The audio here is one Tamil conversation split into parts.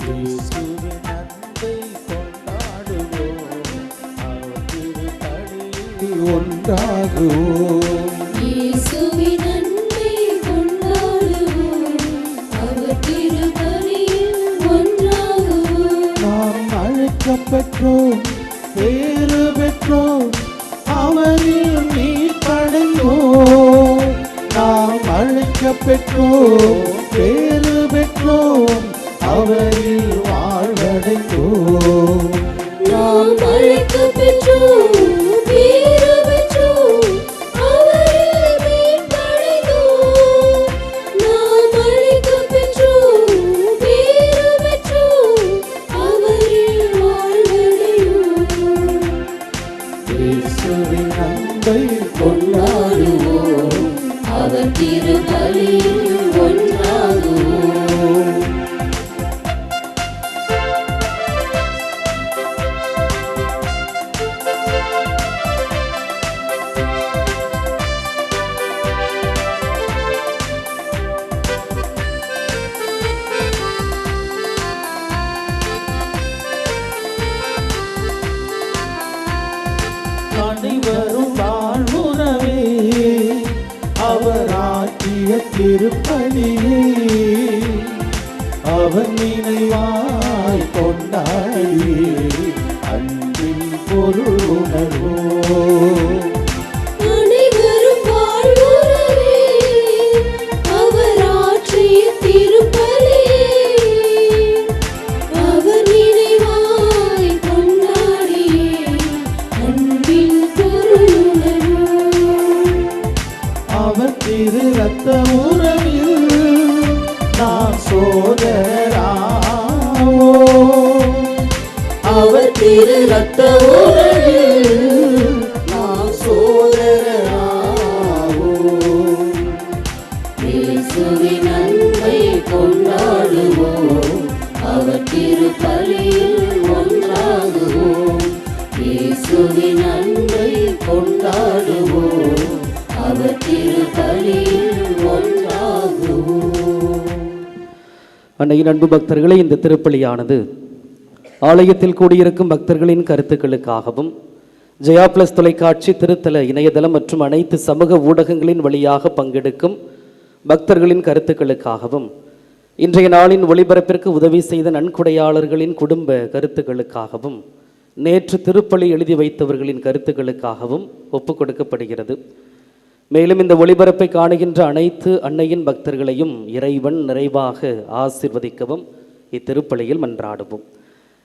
இயேசுவின் அன்பை கொண்டாடுவோம், அவர் திருப்பலியில் ஒன்றாகுவோம். இயேசுவின் அன்பை கொண்டாடுவோம், அவர் திருப்பலியில் ஒன்றாகுவோம். நாம் அழைக்கப்பெற்றோம், பேறு பெற்றோம், அவரில் மீட்படைந்தோம். நாம் அழைக்கப்பெற்றோம், பேறு பெற்றோம், அவரில் வாழ்வடைந்தோம். நாம் அழைக்கப்பெற்றோம், பேறு பெற்றோம், அவரில் மீட்படைந்தோம். நாம் அழைக்கப்பெற்றோம், பேறு பெற்றோம், அவரில் வாழ்வடைந்தோம். இயேசுவின் அன்பை கொண்டாடுவோம், அவர் திருப்பலியில் ஒன்றாகுவோம். அனைவரும் வாழ்வுறவே அவர் ஆற்றிய திருப்பலியே, அவர் நினைவாய் கொண்டாடியே அன்பின் பொருள் உணர்வோம். அனைவரும் வாழ்வுறவே அவர் ஆற்றிய திருப்பலியே, அவர் நினைவாய் கொண்டாடியே அன்பின் பொருள் உணர்வோம். அவர் திரு ரத்த உறவில் நாம் சோதராவோம். அவர் திரு ரத்த உறவில் நாம் சோதராவோம். இயேசுவின் அன்பை கொண்டாடுவோம், அவர் திருப்பலியில் ஒன்றாகுவோம். இயேசுவின் அன்பை கொண்டாடுவோம், அவர் திருப்பலியில் ஒன்றாகுவோம். அன்னையின் அன்பு பக்தர்களே, இந்த திருப்பலியானது ஆலயத்தில் கூடியிருக்கும் பக்தர்களின் கருத்துக்களுக்காகவும், ஜெயா பிளஸ் தொலைக்காட்சி, திருத்தல இணையதளம் மற்றும் அனைத்து சமூக ஊடகங்களின் வழியாக பங்கெடுக்கும் பக்தர்களின் கருத்துக்களுக்காகவும், இன்றைய நாளின் ஒளிபரப்பிற்கு உதவி செய்த நன்கொடையாளர்களின் குடும்ப கருத்துக்களுக்காகவும், நேற்று திருப்பலி எழுதி வைத்தவர்களின் கருத்துக்களுக்காகவும் ஒப்புக் கொடுக்கப்படுகிறது. மேலும் இந்த ஒளிபரப்பை காணுகின்ற அனைத்து அன்னையின் பக்தர்களையும் இறைவன் நிறைவாக ஆசீர்வதிக்கவும் இத்திருப்பலியில் மன்றாடுவோம்.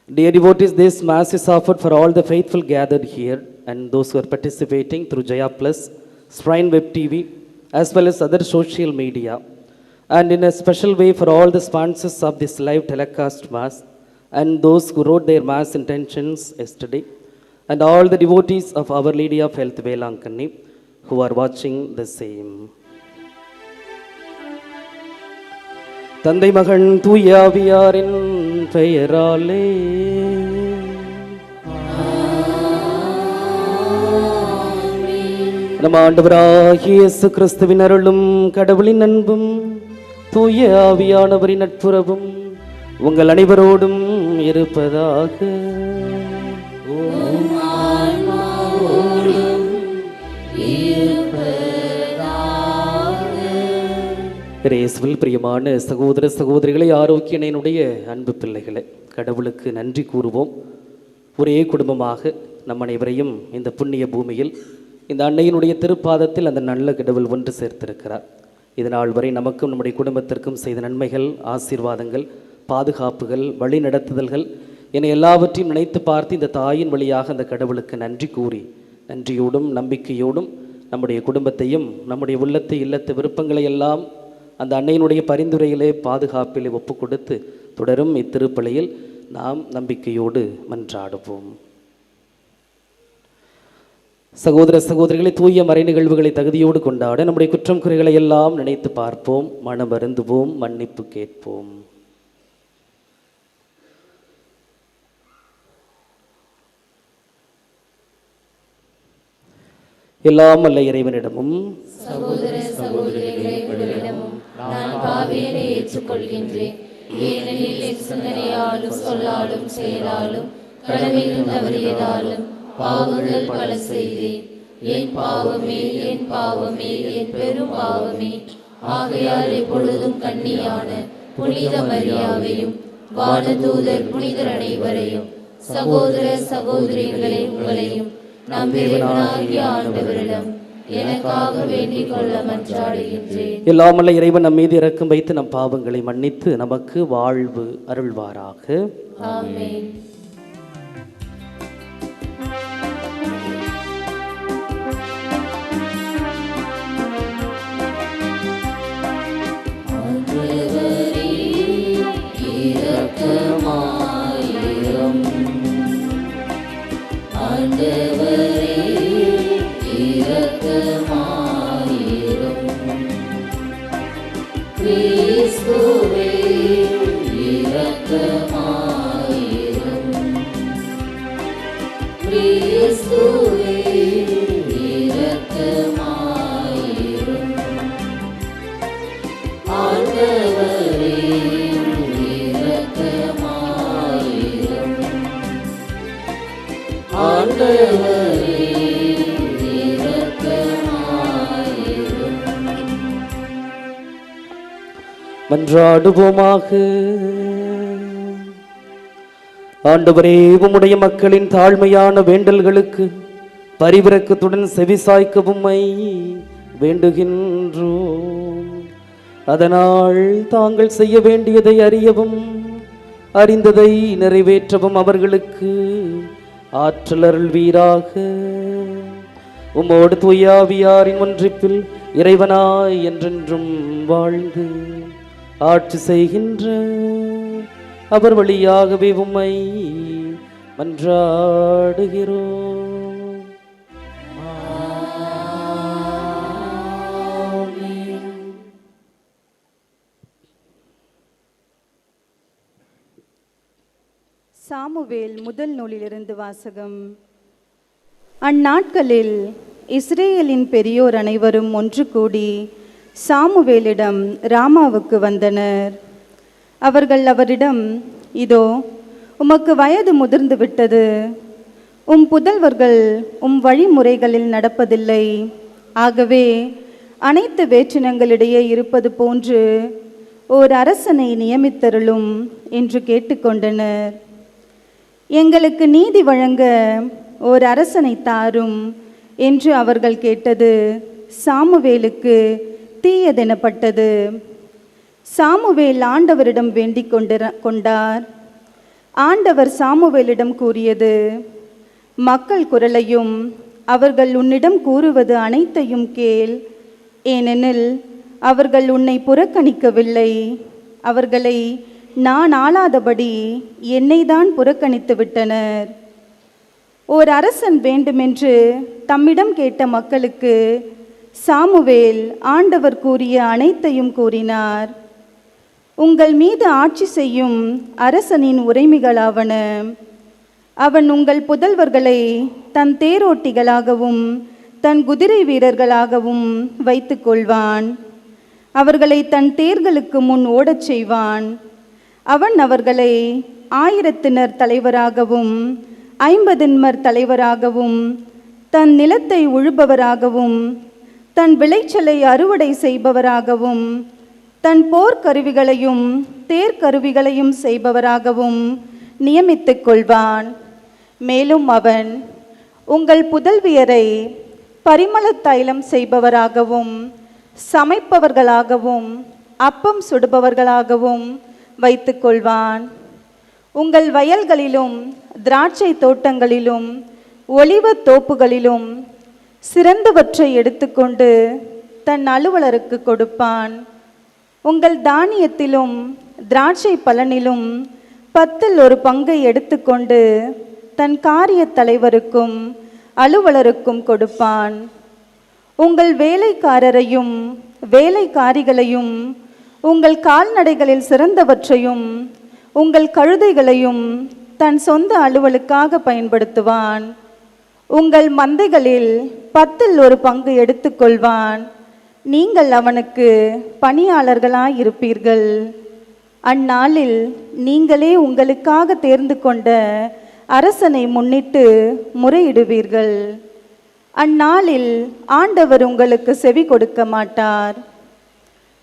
Dear devotees, this Mass is offered for all the faithful gathered here and those who are participating through Jaya Plus, Shrine Web TV, as well as other social media, and in a special way for all the sponsors of this live telecast Mass and those who wrote their Mass intentions yesterday, and all the devotees of Our Lady of Health Velankanni who are watching the same. தந்தை மகன் தூயாவியாரின் பெயராலே நம் ஆண்டவராகிய இயேசு கிறிஸ்துவின் அருளும் கடவுளின் அன்பும் தூய ஆவியானவரின் நட்புறவும் உங்கள் அனைவரோடும் இருப்பதாக. இயேசுவில் பிரியமான சகோதர சகோதரிகளை, ஆரோக்கியனுடைய அன்பு பிள்ளைகளை, கடவுளுக்கு நன்றி கூறுவோம். ஒரே குடும்பமாக நம் அனைவரையும் இந்த புண்ணிய பூமியில் இந்த அன்னையினுடைய திருப்பாதத்தில் அந்த நல்ல கடவுள் ஒன்று சேர்த்திருக்கிறார். இதனால் வரை நமக்கும் நம்முடைய குடும்பத்திற்கும் செய்த நன்மைகள், ஆசீர்வாதங்கள், பாதுகாப்புகள், வழி நடத்துதல்கள் என எல்லாவற்றையும் நினைத்து பார்த்து இந்த தாயின் வழியாக அந்த கடவுளுக்கு நன்றி கூறி, நன்றியோடும் நம்பிக்கையோடும் நம்முடைய குடும்பத்தையும் நம்முடைய உள்ளத்தை இல்லத்து விருப்பங்களை எல்லாம் அந்த அன்னையினுடைய பரிந்துரையிலே பாதுகாப்பிலே ஒப்பு கொடுத்து தொடரும் இத்திருப்பலியில் நாம் நம்பிக்கையோடு மன்றாடுவோம். சகோதர சகோதரிகளை, தூய மறை நிகழ்வுகளை தகுதியோடு கொண்டாட நம்முடைய குற்றம் குறைகளை எல்லாம் நினைத்து பார்ப்போம், மனம் வருந்துவோம், மன்னிப்பு கேட்போம். எல்லாம் அல்ல இறைவனிடமும் சகோதர சகோதரிகளிடமும் நான் பாவியனை ஏற்றுக்கொள்கின்றேன். ஏனெனில் என் சிந்தனையாலும் சொல்லாலும் செயலாலும் கடமையில் தவறியதாலும் பாவங்கள் பல செய்தேன். என் பாவமே, என் பாவமே, என் பெரும் பாவமே. ஆகையால் எப்பொழுதும் கன்னியான புனித மரியாவையும் வானதூதர் புனிதர் அனைவரையும் சகோதர சகோதரிகளை உங்களையும் நம் தேவனாகிய ஆண்டவரிடம் எனக்காக வேண்டிக் கொள்ள மன்றாடுகின்றேன். எல்லாமல்ல இறைவன் நம் மீது இரக்கம் வைத்து நம் பாவங்களை மன்னித்து நமக்கு வாழ்வு அருள்வாராக. ஆமென். மன்றாடுவோமாக. ஆண்டவரே, உம்முடைய மக்களின் தாழ்மையான வேண்டல்களுக்கு பரிவிரக்கத்துடன் செவிசாய்க்கவும் வேண்டுகின்றோம். அதனால் தாங்கள் செய்ய வேண்டியதை அறியவும் அறிந்ததை நிறைவேற்றவும் அவர்களுக்கு ஆற்றல் அருள்வீராக. உம்மோடு தூயாவியாரின் ஒன்றிப்பில் இறைவனாய் என்றென்றும் வாழ்ந்து ஆட்சி செய்கின்ற அவர் வழியாகவே உம்மை மன்றாடுகிறோம். சாமுவேல் முதல் நூலிலிருந்து வாசகம். அந்நாட்களில் இஸ்ரேலின் பெரியோர் அனைவரும் ஒன்று கூடி சாமுவேலிடம் ராமாவுக்கு வந்தனர். அவர்கள் அவரிடம், இதோ உமக்கு வயது முதிர்ந்து விட்டது, உம் புதல்வர்கள் உம் வழிமுறைகளில் நடப்பதில்லை. ஆகவே அனைத்து வேற்றினங்களிடையே இருப்பது போன்று ஓர் அரசனை நியமித்தருளும் என்று கேட்டுக்கொண்டனர். எங்களுக்கு நீதி வழங்க ஓர் அரசனை தாரும் என்று அவர்கள் கேட்டது சாமுவேலுக்கு தீயதெனப்பட்டது. சாமுவேல் ஆண்டவரிடம் வேண்டிக் கொண்டார். ஆண்டவர் சாமுவேலிடம் கூறியது, மக்கள் குரலையும் அவர்கள் உன்னிடம் கூறுவது அனைத்தையும் கேள். ஏனெனில் அவர்கள் உன்னை புறக்கணிக்கவில்லை. அவர்களை நான் ஆளாதபடி என்னை தான் புறக்கணித்து விட்டனர். ஓர் அரசன் வேண்டுமென்று தம்மிடம் கேட்ட மக்களுக்கு சாமுவேல் ஆண்டவர் கூறிய அனைத்தையும் கூறினார். உங்கள் மீது ஆட்சி செய்யும் அரசனின் உரைமைகளாவன. அவன் உங்கள் புதல்வர்களை தன் தேரோட்டிகளாகவும் தன் குதிரை வீரர்களாகவும் வைத்து கொள்வான். அவர்களை தன் தேர்களுக்கு முன் ஓடச் செய்வான். அவன் அவர்களை 1000 தலைவராகவும் 50 தலைவராகவும் தன் நிலத்தை உழுபவராகவும் தன் விளைச்சலை அறுவடை செய்பவராகவும் தன் போர்க்கருவிகளையும் தேர்கருவிகளையும் செய்பவராகவும் நியமித்துக் கொள்வான். மேலும் அவன் உங்கள் புதல்வியரை பரிமள தைலம் செய்பவராகவும் சமைப்பவர்களாகவும் அப்பம் சுடுபவர்களாகவும் வைத்து கொள்வான். உங்கள் வயல்களிலும் திராட்சை தோட்டங்களிலும் ஒலிவ தோப்புகளிலும் சிறந்தவற்றை எடுத்துக்கொண்டு தன் அலுவலருக்கு கொடுப்பான். உங்கள் தானியத்திலும் திராட்சை பலனிலும் 10 பங்கை எடுத்துக்கொண்டு தன் காரிய தலைவருக்கும் அலுவலருக்கும் கொடுப்பான். உங்கள் வேலைக்காரரையும் வேலைக்காரிகளையும் உங்கள் கால்நடைகளில் சிறந்தவற்றையும் உங்கள் கழுதைகளையும் தன் சொந்த அலுவலுக்காக பயன்படுத்துவான். உங்கள் மந்தைகளில் 10 பங்கு எடுத்துக்கொள்வான். நீங்கள் அவனுக்கு பணியாளர்களாயிருப்பீர்கள். அந்நாளில் நீங்களே உங்களுக்காக தேர்ந்து கொண்ட அரசனை முன்னிட்டு முறையிடுவீர்கள். அந்நாளில் ஆண்டவர் உங்களுக்கு செவி கொடுக்க மாட்டார்.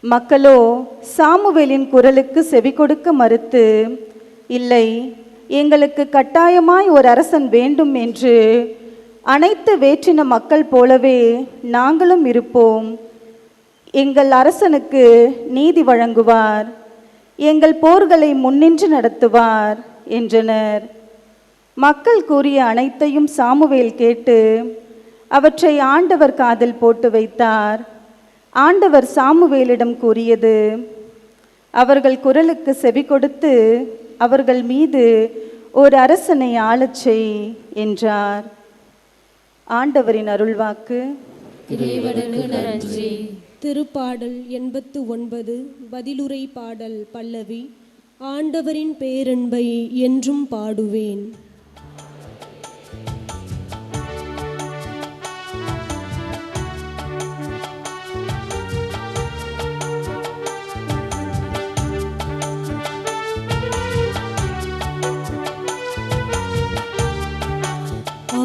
மக்களோ சாமுவேலின் குரலுக்கு செவி கொடுக்க மறுத்து, இல்லை, எங்களுக்கு கட்டாயமாய் ஒரு அரசன் வேண்டும் என்று அனைத்து வேற்றின மக்கள் போலவே நாங்களும் இருப்போம். எங்கள் அரசனுக்கு நீதி வழங்குவார், எங்கள் போர்களை முன்னின்று நடத்துவார் என்றனர். மக்கள் கூறிய அனைத்தையும் சாமுவேல் கேட்டு அவற்றை ஆண்டவர் காதில் போட்டு வைத்தார். ஆண்டவர் சாமுவேலிடம் கூறியது, அவர்கள் குரலுக்கு செவி கொடுத்து அவர்கள் மீது ஒரு அரசனை ஆளச் செய் என்றார். ஆண்டவரின் அருள்வாக்கு. இறைவனுக்கு நன்றி. திருப்பாடல் 89 பதிலுரை பாடல் பல்லவி. ஆண்டவரின் பேரன்பை என்றும் பாடுவேன்.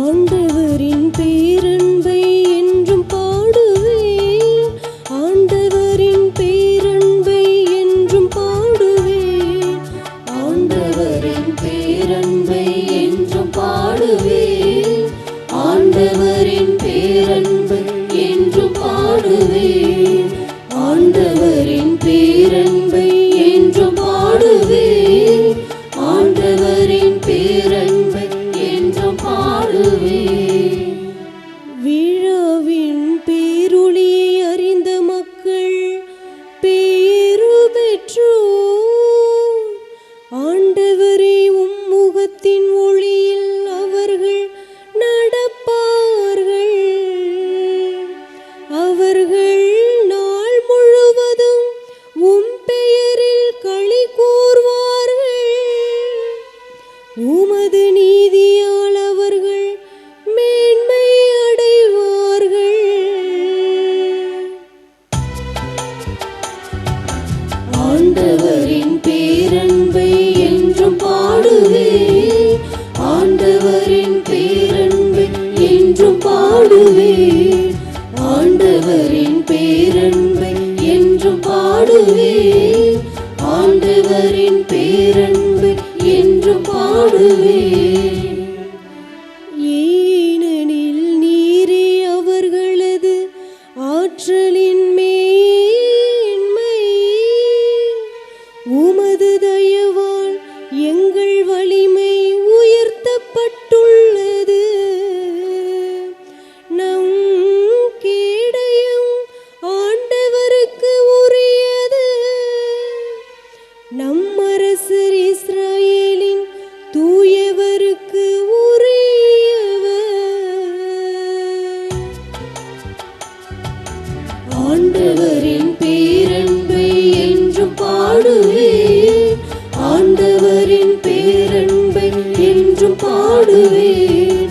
ஆண்டவரின் பேரன்பை என்றும் பாடுவேன். ஆண்டவரின் பேரன்பை என்றும் பாடுவேன். ஆண்டவரின் பேரன்பை என்றும் பாடுவேன். ஆண்டவரின் பேரன்பை என்றும் பாடுவேன். ஆண்டவரின் பேரன்பை என்றும் பாடுவேன். ஆண்டவரின் பேரன்பை என்றும் பாடுவேன். விழாவின் பேருளியை அறிந்த மக்கள் பேரு பெற்றோர். ஆண்டவரே, உம்முகத்தின் ஒளியில் அவர்கள் நடப்பார்கள். அவர்கள் நாள் முழுவதும் உம் பெயரில் களி கூர்வார்கள். உமது நீதியால் அவர்கள் மேன்மை அடைவார்கள். ஆண்டவரின் பேரன்பை என்றும் பாடுவேன். ஆண்டவரின் பேரன்பை என்றும் பாடுவேன். ஆண்டவரின் பேரன்பை என்றும் பாடுவேன். ஆண்டவரின் பேரன்பை என்றும் பாடுவேன். ஏனெனில் நீரே அவர்களது ஆற்றலின் மேன்மை. உமது தயவால் எங்கள் வலிமை உயர்த்தப்பட்டுள்ளது. நம் கேடயம் ஆண்டவருக்கு உரியது. நம் அரசர் இஸ்ரவேலின் தூயவருக்கு உரியவர். ஆண்டவரின் பேரன்பை என்றும் பாடுவேன். ஆண்டவரின் பேரன்பை என்றும் பாடுவேன்.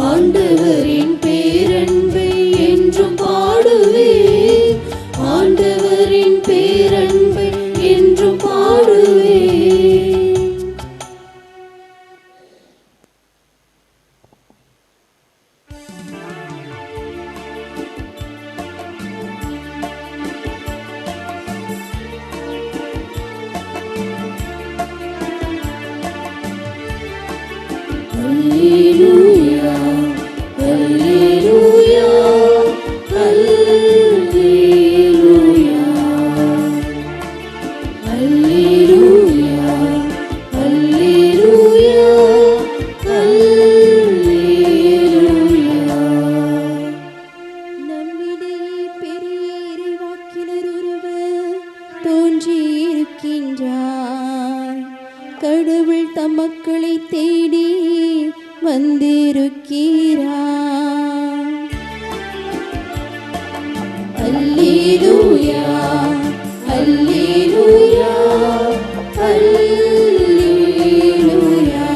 ஆண்டவரின் பேரன்பை என்றும் பாடுவேன். ஆண்டவரின் பேரன்பை என்றும் பாடுவேன். Alleluia, Alleluia, Alleluia, Alleluia, Alleluia, Alleluia. நம்மிடையே பெரிய இறைவாக்கினர் ஒருவர் தோன்றியிருக்கின்றார். கடவுள் தம் மக்களை தேடி வந்திருக்கிறார். Alleluia, Alleluia, Alleluia,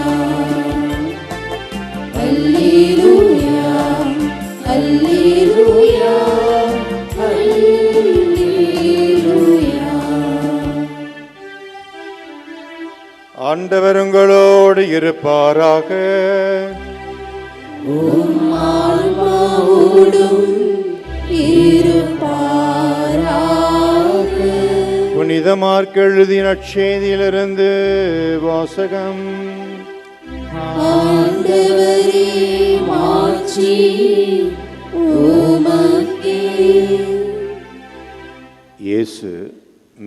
Alleluia, Alleluia, Alleluia. ஆண்டவர் உங்களோடு இருப்பாராக. ஆன்மாவோடும் இருப்பாராக. புனித மார்க் எழுதிய நற்செய்தியிலிருந்து வாசகம். ஆண்டவரே மாட்சி உமக்கே. இயேசு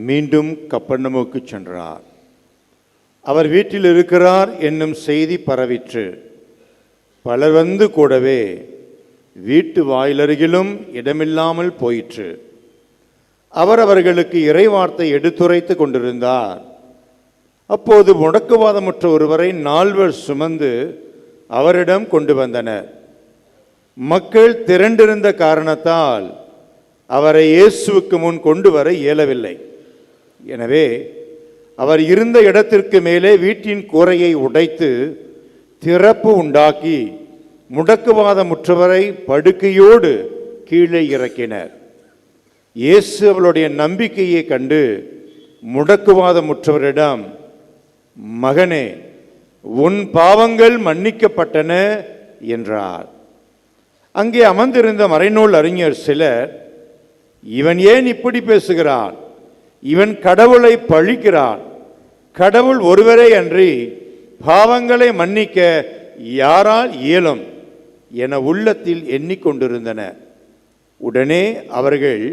மீண்டும் கப்பர்நகூமுக்கு சென்றார். அவர் வீட்டில் இருக்கிறார் என்னும் செய்தி பரவிற்று. பலர் வந்து கூடவே வீட்டு வாயிலருகிலும் இடமில்லாமல் போயிற்று. அவர் அவர்களுக்கு இறைவார்த்தை எடுத்துரைத்து கொண்டிருந்தார். அப்போது முடக்குவாதமுற்ற ஒருவரை 4 சுமந்து அவரிடம் கொண்டு வந்தனர். மக்கள் திரண்டிருந்த காரணத்தால் அவரை இயேசுவுக்கு முன் கொண்டு வர இயலவில்லை. எனவே அவர் இருந்த இடத்திற்கு மேலே வீட்டின் கூரையை உடைத்து திறப்பு உண்டாக்கி முடக்குவாதமுற்றவரை படுக்கையோடு கீழே இறக்கினர். இயேசு அவளுடைய நம்பிக்கையை கண்டு முடக்குவாதமுற்றவரிடம், மகனே, உன் பாவங்கள் மன்னிக்கப்பட்டன என்றார். அங்கே அமர்ந்திருந்த மறைநூல் அறிஞர் சிலர், இவன் ஏன் இப்படி பேசுகிறான்? இவன் கடவுளை பழிக்கிறான். கடவுள் ஒருவரே அன்றி பாவங்களை மன்னிக்க யாரால் இயலும் என உள்ளத்தில் எண்ணிக்கொண்டிருந்தனர். உடனே அவர்கள்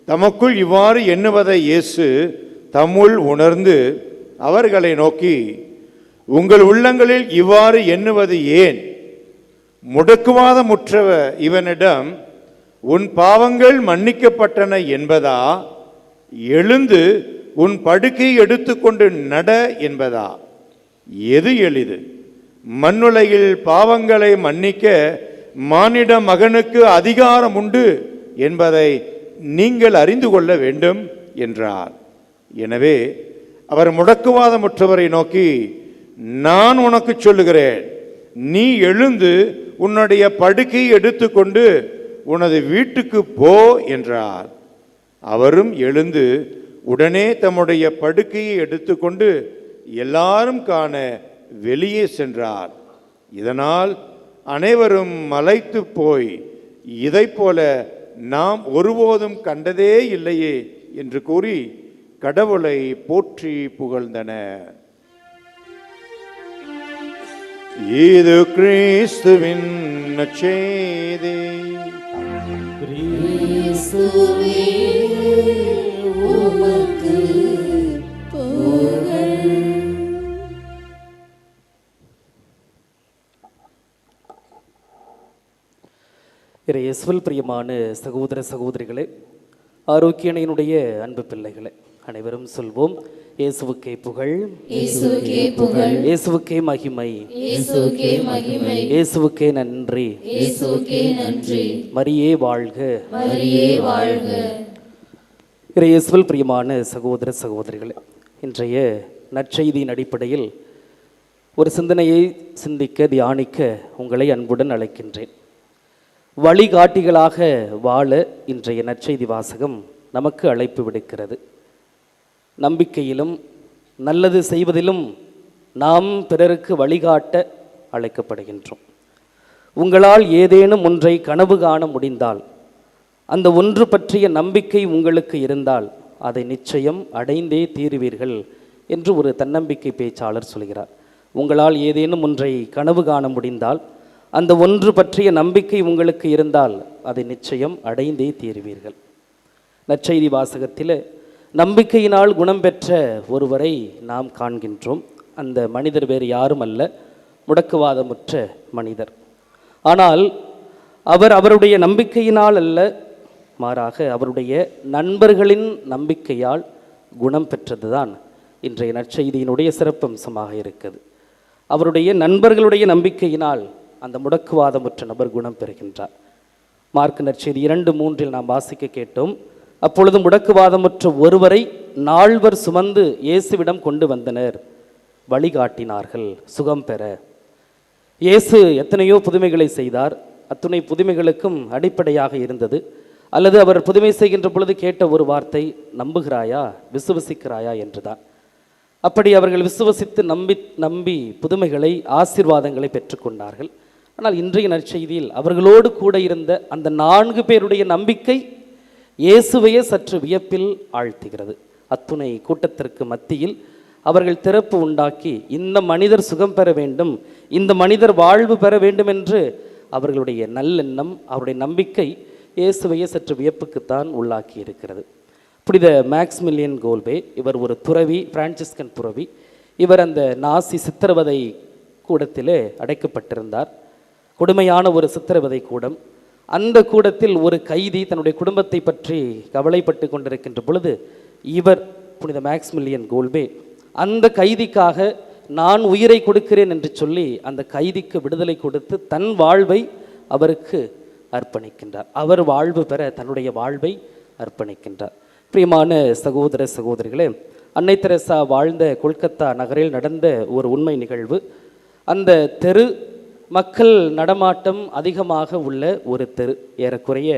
தமக்குள் இவ்வாறு எண்ணுவதை இயேசு தம்முள் உணர்ந்து அவர்களை நோக்கி, உங்கள் உள்ளங்களில் இவ்வாறு எண்ணுவது ஏன்? முடக்குவாதமுற்ற இவனிடம் உன் பாவங்கள் மன்னிக்கப்பட்டன என்பதா, எழுந்து உன் படுக்கை எடுத்துக்கொண்டு நட என்பதா? எது எளிது? மண்ணுலகில் பாவங்களை மன்னிக்க மானிட மகனுக்கு அதிகாரம் உண்டு என்பதை நீங்கள் அறிந்து கொள்ள வேண்டும் என்றார். எனவே அவர் முடக்குவாதமுற்றவரை நோக்கி, நான் உனக்கு சொல்லுகிறேன், நீ எழுந்து உன்னுடைய படுக்கையை எடுத்துக்கொண்டு உனது வீட்டுக்கு போ என்றார். அவரும் எழுந்து உடனே தம்முடைய படுக்கையை எடுத்துக்கொண்டு எல்லாரும் காண வெளியே சென்றார். இதனால் அனைவரும் மலைத்து போய், இதைப்போல நாம் ஒருபோதும் கண்டதே இல்லையே என்று கூறி கடவுளை போற்றி புகழ்ந்தனர். இது கிறிஸ்துவின் நற்செய்தி. இயேசுவே உமக்கு புகழ். இயேசுவில் பிரியமான சகோதர சகோதரிகளே, ஆரோக்கியனையினுடைய அன்பு பிள்ளைகளே, அனைவரும் சொல்வோம், இயேசுவுக்கே புகழ், இயேசுவுக்கே புகழ், இயேசுவுக்கே மகிமை, இயேசுவுக்கே மகிமை, இயேசுவுக்கே நன்றி, இயேசுவுக்கே நன்றி. மரியே வாழ்க, மரியே வாழ்க. இயேசுவில் பிரியமான சகோதர சகோதரிகளே, இன்றைய நற்செய்தியின் அடிப்படையில் ஒரு சிந்தனையை சிந்திக்க தியானிக்க உங்களை அன்புடன் அழைக்கின்றேன். வழிகாட்டிகளாக வாழ இன்றைய நற்செய்தி வாசகம் நமக்கு அழைப்பு விடுக்கிறது. நம்பிக்கையிலும் நல்லது செய்வதிலும் நாம் பிறருக்கு வழிகாட்ட அழைக்கப்படுகின்றோம். உங்களால் ஏதேனும் ஒன்றை கனவு காண முடிந்தால், அந்த ஒன்று பற்றிய நம்பிக்கை உங்களுக்கு இருந்தால் அதை நிச்சயம் அடைந்தே தீருவீர்கள் என்று ஒரு தன்னம்பிக்கை பேச்சாளர் சொல்கிறார். உங்களால் ஏதேனும் ஒன்றை கனவு காண முடிந்தால், அந்த ஒன்று பற்றிய நம்பிக்கை உங்களுக்கு இருந்தால் அதை நிச்சயம் அடைந்தே தீருவீர்கள். நற்செய்தி வாசகத்தில் நம்பிக்கையினால் குணம் பெற்ற ஒருவரை நாம் காண்கின்றோம். அந்த மனிதர் வேறு யாரும் அல்ல, முடக்குவாதமுற்ற மனிதர். ஆனால் அவருடைய நம்பிக்கையினால் அல்ல, மாறாக அவருடைய நண்பர்களின் நம்பிக்கையால் குணம் பெற்றதுதான் இன்றைய நற்செய்தியினுடைய சிறப்பம்சமாக இருக்குது. அவருடைய நண்பர்களுடைய நம்பிக்கையினால் அந்த முடக்குவாதமுற்ற நபர் குணம் பெறுகின்றார். மார்க் நற்செய்தி 2:3 நாம் வாசிக்க கேட்டோம். அப்பொழுது முடக்குவாதமுற்ற ஒருவரை 4 சுமந்து இயேசுவிடம் கொண்டு வந்தனர், வழிகாட்டினார்கள் சுகம் பெற. இயேசு எத்தனையோ புதுமைகளை செய்தார். அத்துணை புதுமைகளுக்கும் அடிப்படையாக இருந்தது, அல்லது அவர் புதுமை செய்கின்ற பொழுது கேட்ட ஒரு வார்த்தை, நம்புகிறாயா, விசுவசிக்கிறாயா என்றுதான். அப்படி அவர்கள் விசுவசித்து நம்பி புதுமைகளை ஆசீர்வாதங்களை பெற்றுக்கொண்டார்கள். ஆனால் இன்றைய நற்செய்தியில் அவர்களோடு கூட இருந்த அந்த 4 பேருடைய நம்பிக்கை இயேசுவையே சற்று வியப்பில் ஆழ்த்துகிறது. அத்துணை கூட்டத்திற்கு மத்தியில் அவர்கள் திறப்பு உண்டாக்கி இந்த மனிதர் சுகம் பெற வேண்டும், இந்த மனிதர் வாழ்வு பெற வேண்டும் என்று அவர்களுடைய நல்லெண்ணம், அவருடைய நம்பிக்கை இயேசுவையே சற்று வியப்புக்குத்தான் உள்ளாக்கி இருக்கிறது. புனித மேக்ஸ்மில்லியன் கோல்பே, இவர் ஒரு துறவி, பிரான்சிஸ்கன் துறவி. இவர் அந்த நாசி சித்திரவதை கூடத்திலே அடைக்கப்பட்டிருந்தார். கொடுமையான ஒரு சித்திரவதை கூடம். அந்த கூடத்தில் ஒரு கைதி தன்னுடைய குடும்பத்தை பற்றி கவலைப்பட்டு கொண்டிருக்கின்ற பொழுது இவர் புனித மேக்ஸ்மில்லியன் கோல்பே அந்த கைதிக்காக நான் உயிரை கொடுக்கிறேன் என்று சொல்லி அந்த கைதிக்கு விடுதலை கொடுத்து தன் வாழ்வை அவருக்கு அர்ப்பணிக்கின்றார். அவர் வாழ்வு பெற தன்னுடைய வாழ்வை அர்ப்பணிக்கின்றார். பிரியமான சகோதர சகோதரிகளே, அன்னை தெரசா வாழ்ந்த கொல்கத்தா நகரில் நடந்த ஒரு உண்மை நிகழ்வு. அந்த தெரு மக்கள் நடமாட்டம் அதிகமாக உள்ள ஒரு தெரு. ஏறக்குறைய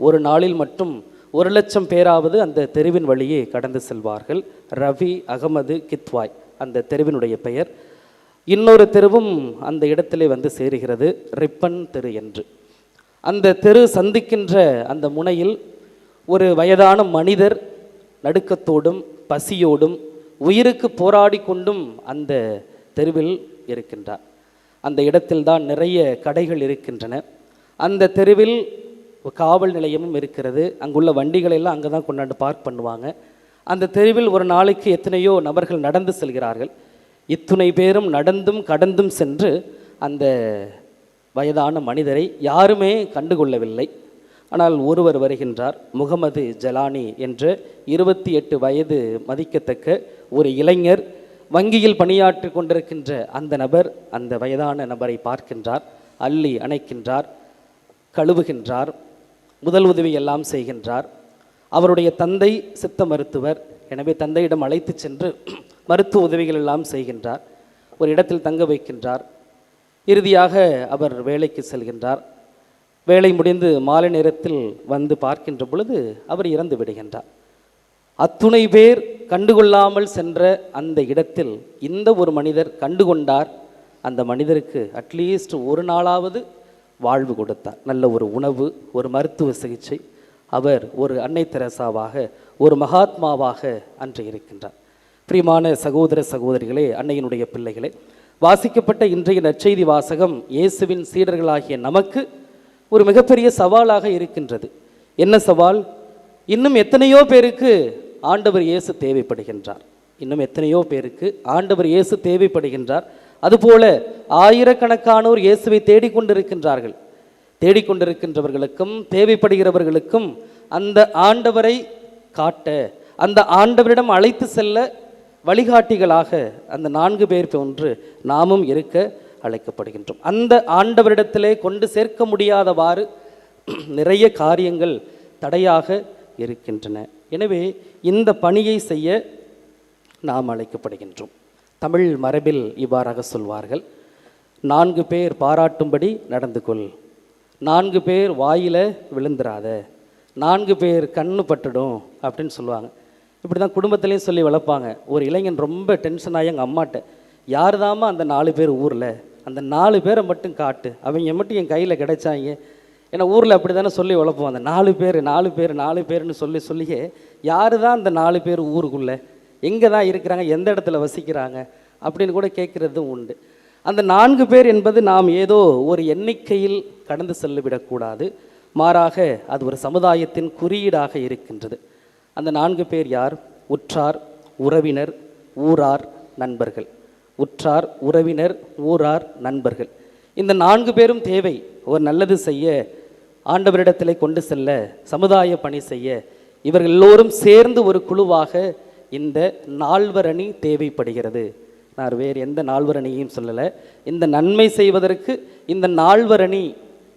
ஒரு நாளில் மட்டும் 1,00,000 பேராவது அந்த தெருவின் வழியே கடந்து செல்வார்கள். ரவி அகமது கித்வாய் அந்த தெருவினுடைய பெயர். இன்னொரு தெருவும் அந்த இடத்திலே வந்து சேருகிறது, ரிப்பன் தெரு என்று. அந்த தெரு சந்திக்கின்ற அந்த முனையில் ஒரு வயதான மனிதர் நடுக்கத்தோடும் பசியோடும் உயிருக்கு போராடி கொண்டும் அந்த தெருவில் இருக்கின்றார். அந்த இடத்தில்தான் நிறைய கடைகள் இருக்கின்றன. அந்த தெருவில் காவல் நிலையமும் இருக்கிறது. அங்குள்ள வண்டிகளெல்லாம் அங்கே தான் கொண்டாந்து பார்க் பண்ணுவாங்க. அந்த தெருவில் ஒரு நாளைக்கு எத்தனையோ நபர்கள் நடந்து செல்கிறார்கள். இத்துணை பேரும் நடந்தும் கடந்தும் சென்று அந்த வயதான மனிதரை யாருமே கண்டுகொள்ளவில்லை. ஆனால் ஒருவர் வருகின்றார். முகமது ஜலானி என்ற 28 வயது மதிக்கத்தக்க ஒரு இளைஞர். வங்கியில் பணியாற்றி கொண்டிருக்கின்ற அந்த நபர் அந்த வயதான நபரை பார்க்கின்றார், அள்ளி அணைக்கின்றார், கழுவுகின்றார், முதல் உதவி எல்லாம் செய்கின்றார். அவருடைய தந்தை சித்த மருத்துவர், எனவே தந்தையிடம் அழைத்து சென்று மருத்துவ உதவிகள் எல்லாம் செய்கின்றார். ஒரு இடத்தில் தங்க வைக்கின்றார். இறுதியாக அவர் வேலைக்கு செல்கின்றார். வேலை முடிந்து மாலை நேரத்தில் வந்து பார்க்கின்ற பொழுது அவர் இறந்து விடுகின்றார். அத்துணை பேர் கண்டுகொள்ளாமல் சென்ற அந்த இடத்தில் இந்த ஒரு மனிதர் கண்டுகொண்டார். அந்த மனிதருக்கு அட்லீஸ்ட் ஒரு நாளாவது வாழ்வு கொடுத்தார். நல்ல ஒரு உணவு, ஒரு மருத்துவ சிகிச்சை. அவர் ஒரு அன்னை தெரசாவாக, ஒரு மகாத்மாவாக அன்று இருக்கின்றார். பிரியமான சகோதர சகோதரிகளே, அன்னையினுடைய பிள்ளைகளே, வாசிக்கப்பட்ட இன்றைய நற்செய்தி வாசகம் இயேசுவின் சீடர்களாகிய நமக்கு ஒரு மிகப்பெரிய சவாலாக இருக்கின்றது. என்ன சவால்? இன்னும் எத்தனையோ பேருக்கு ஆண்டவர் இயேசு தேவைப்படுகின்றார். இன்னும் எத்தனையோ பேருக்கு ஆண்டவர் இயேசு தேவைப்படுகின்றார். அதுபோல ஆயிரக்கணக்கானோர் இயேசுவை தேடிக்கொண்டிருக்கின்றார்கள். தேடிக்கொண்டிருக்கின்றவர்களுக்கும் தேவைப்படுகிறவர்களுக்கும் அந்த ஆண்டவரை காட்ட, அந்த ஆண்டவரிடம் அழைத்து செல்ல வழிகாட்டிகளாக அந்த 4 பேர் போன்று நாமும் இருக்க அழைக்கப்படுகின்றோம். அந்த ஆண்டவரிடத்திலே கொண்டு சேர்க்க முடியாதவாறு நிறைய காரியங்கள் தடையாக இருக்கின்றன. எனவே இந்த பணியை செய்ய நாம் அழைக்கப்படுகின்றோம். தமிழ் மரபில் இவ்வாறாக சொல்வார்கள், 4 பேர் பாராட்டும்படி நடந்து கொள், 4 பேர் வாயில் விழுந்துராத, 4 பேர் கண்ணு பட்டுடும் அப்படின்னு சொல்லுவாங்க. இப்படி தான் குடும்பத்திலையும் சொல்லி வளர்ப்பாங்க. ஒரு இளைஞன் ரொம்ப டென்ஷனாகி எங்கள் அம்மாட்ட, யார் தாமா அந்த 4 பேர் ஊரில், அந்த 4 பேரை மட்டும் காட்டு, அவங்க மட்டும் என் கையில் கிடைச்சாங்க. ஏன்னா ஊரில் அப்படி தானே சொல்லி வளர்ப்போம். அந்த 4 பேர் 4 பேர் 4 பேர்னு சொல்லியே யார் தான் அந்த 4 பேர் ஊருக்குள்ளே, எங்கே தான் இருக்கிறாங்க, எந்த இடத்துல வசிக்கிறாங்க அப்படின்னு கூட கேட்குறதும் உண்டு. அந்த 4 பேர் என்பது நாம் ஏதோ ஒரு எண்ணிக்கையில் கடந்து செல்லிவிடக்கூடாது. மாறாக அது ஒரு சமுதாயத்தின் குறியீடாக இருக்கின்றது. அந்த 4 பேர் யார்? உற்றார், உறவினர், ஊரார், நண்பர்கள். உற்றார், உறவினர், ஊரார், நண்பர்கள். இந்த 4 பேரும் தேவை. ஒரு நல்லது செய்ய, ஆண்டவரிடத்திலே கொண்டு செல்ல, சமுதாய பணி செய்ய இவர்கள் எல்லோரும் சேர்ந்து ஒரு குழுவாக இந்த 4 அணி தேவைப்படுகிறது. நான் வேறு எந்த 4 அணியையும் சொல்லலை. இந்த நன்மை செய்வதற்கு இந்த 4 அணி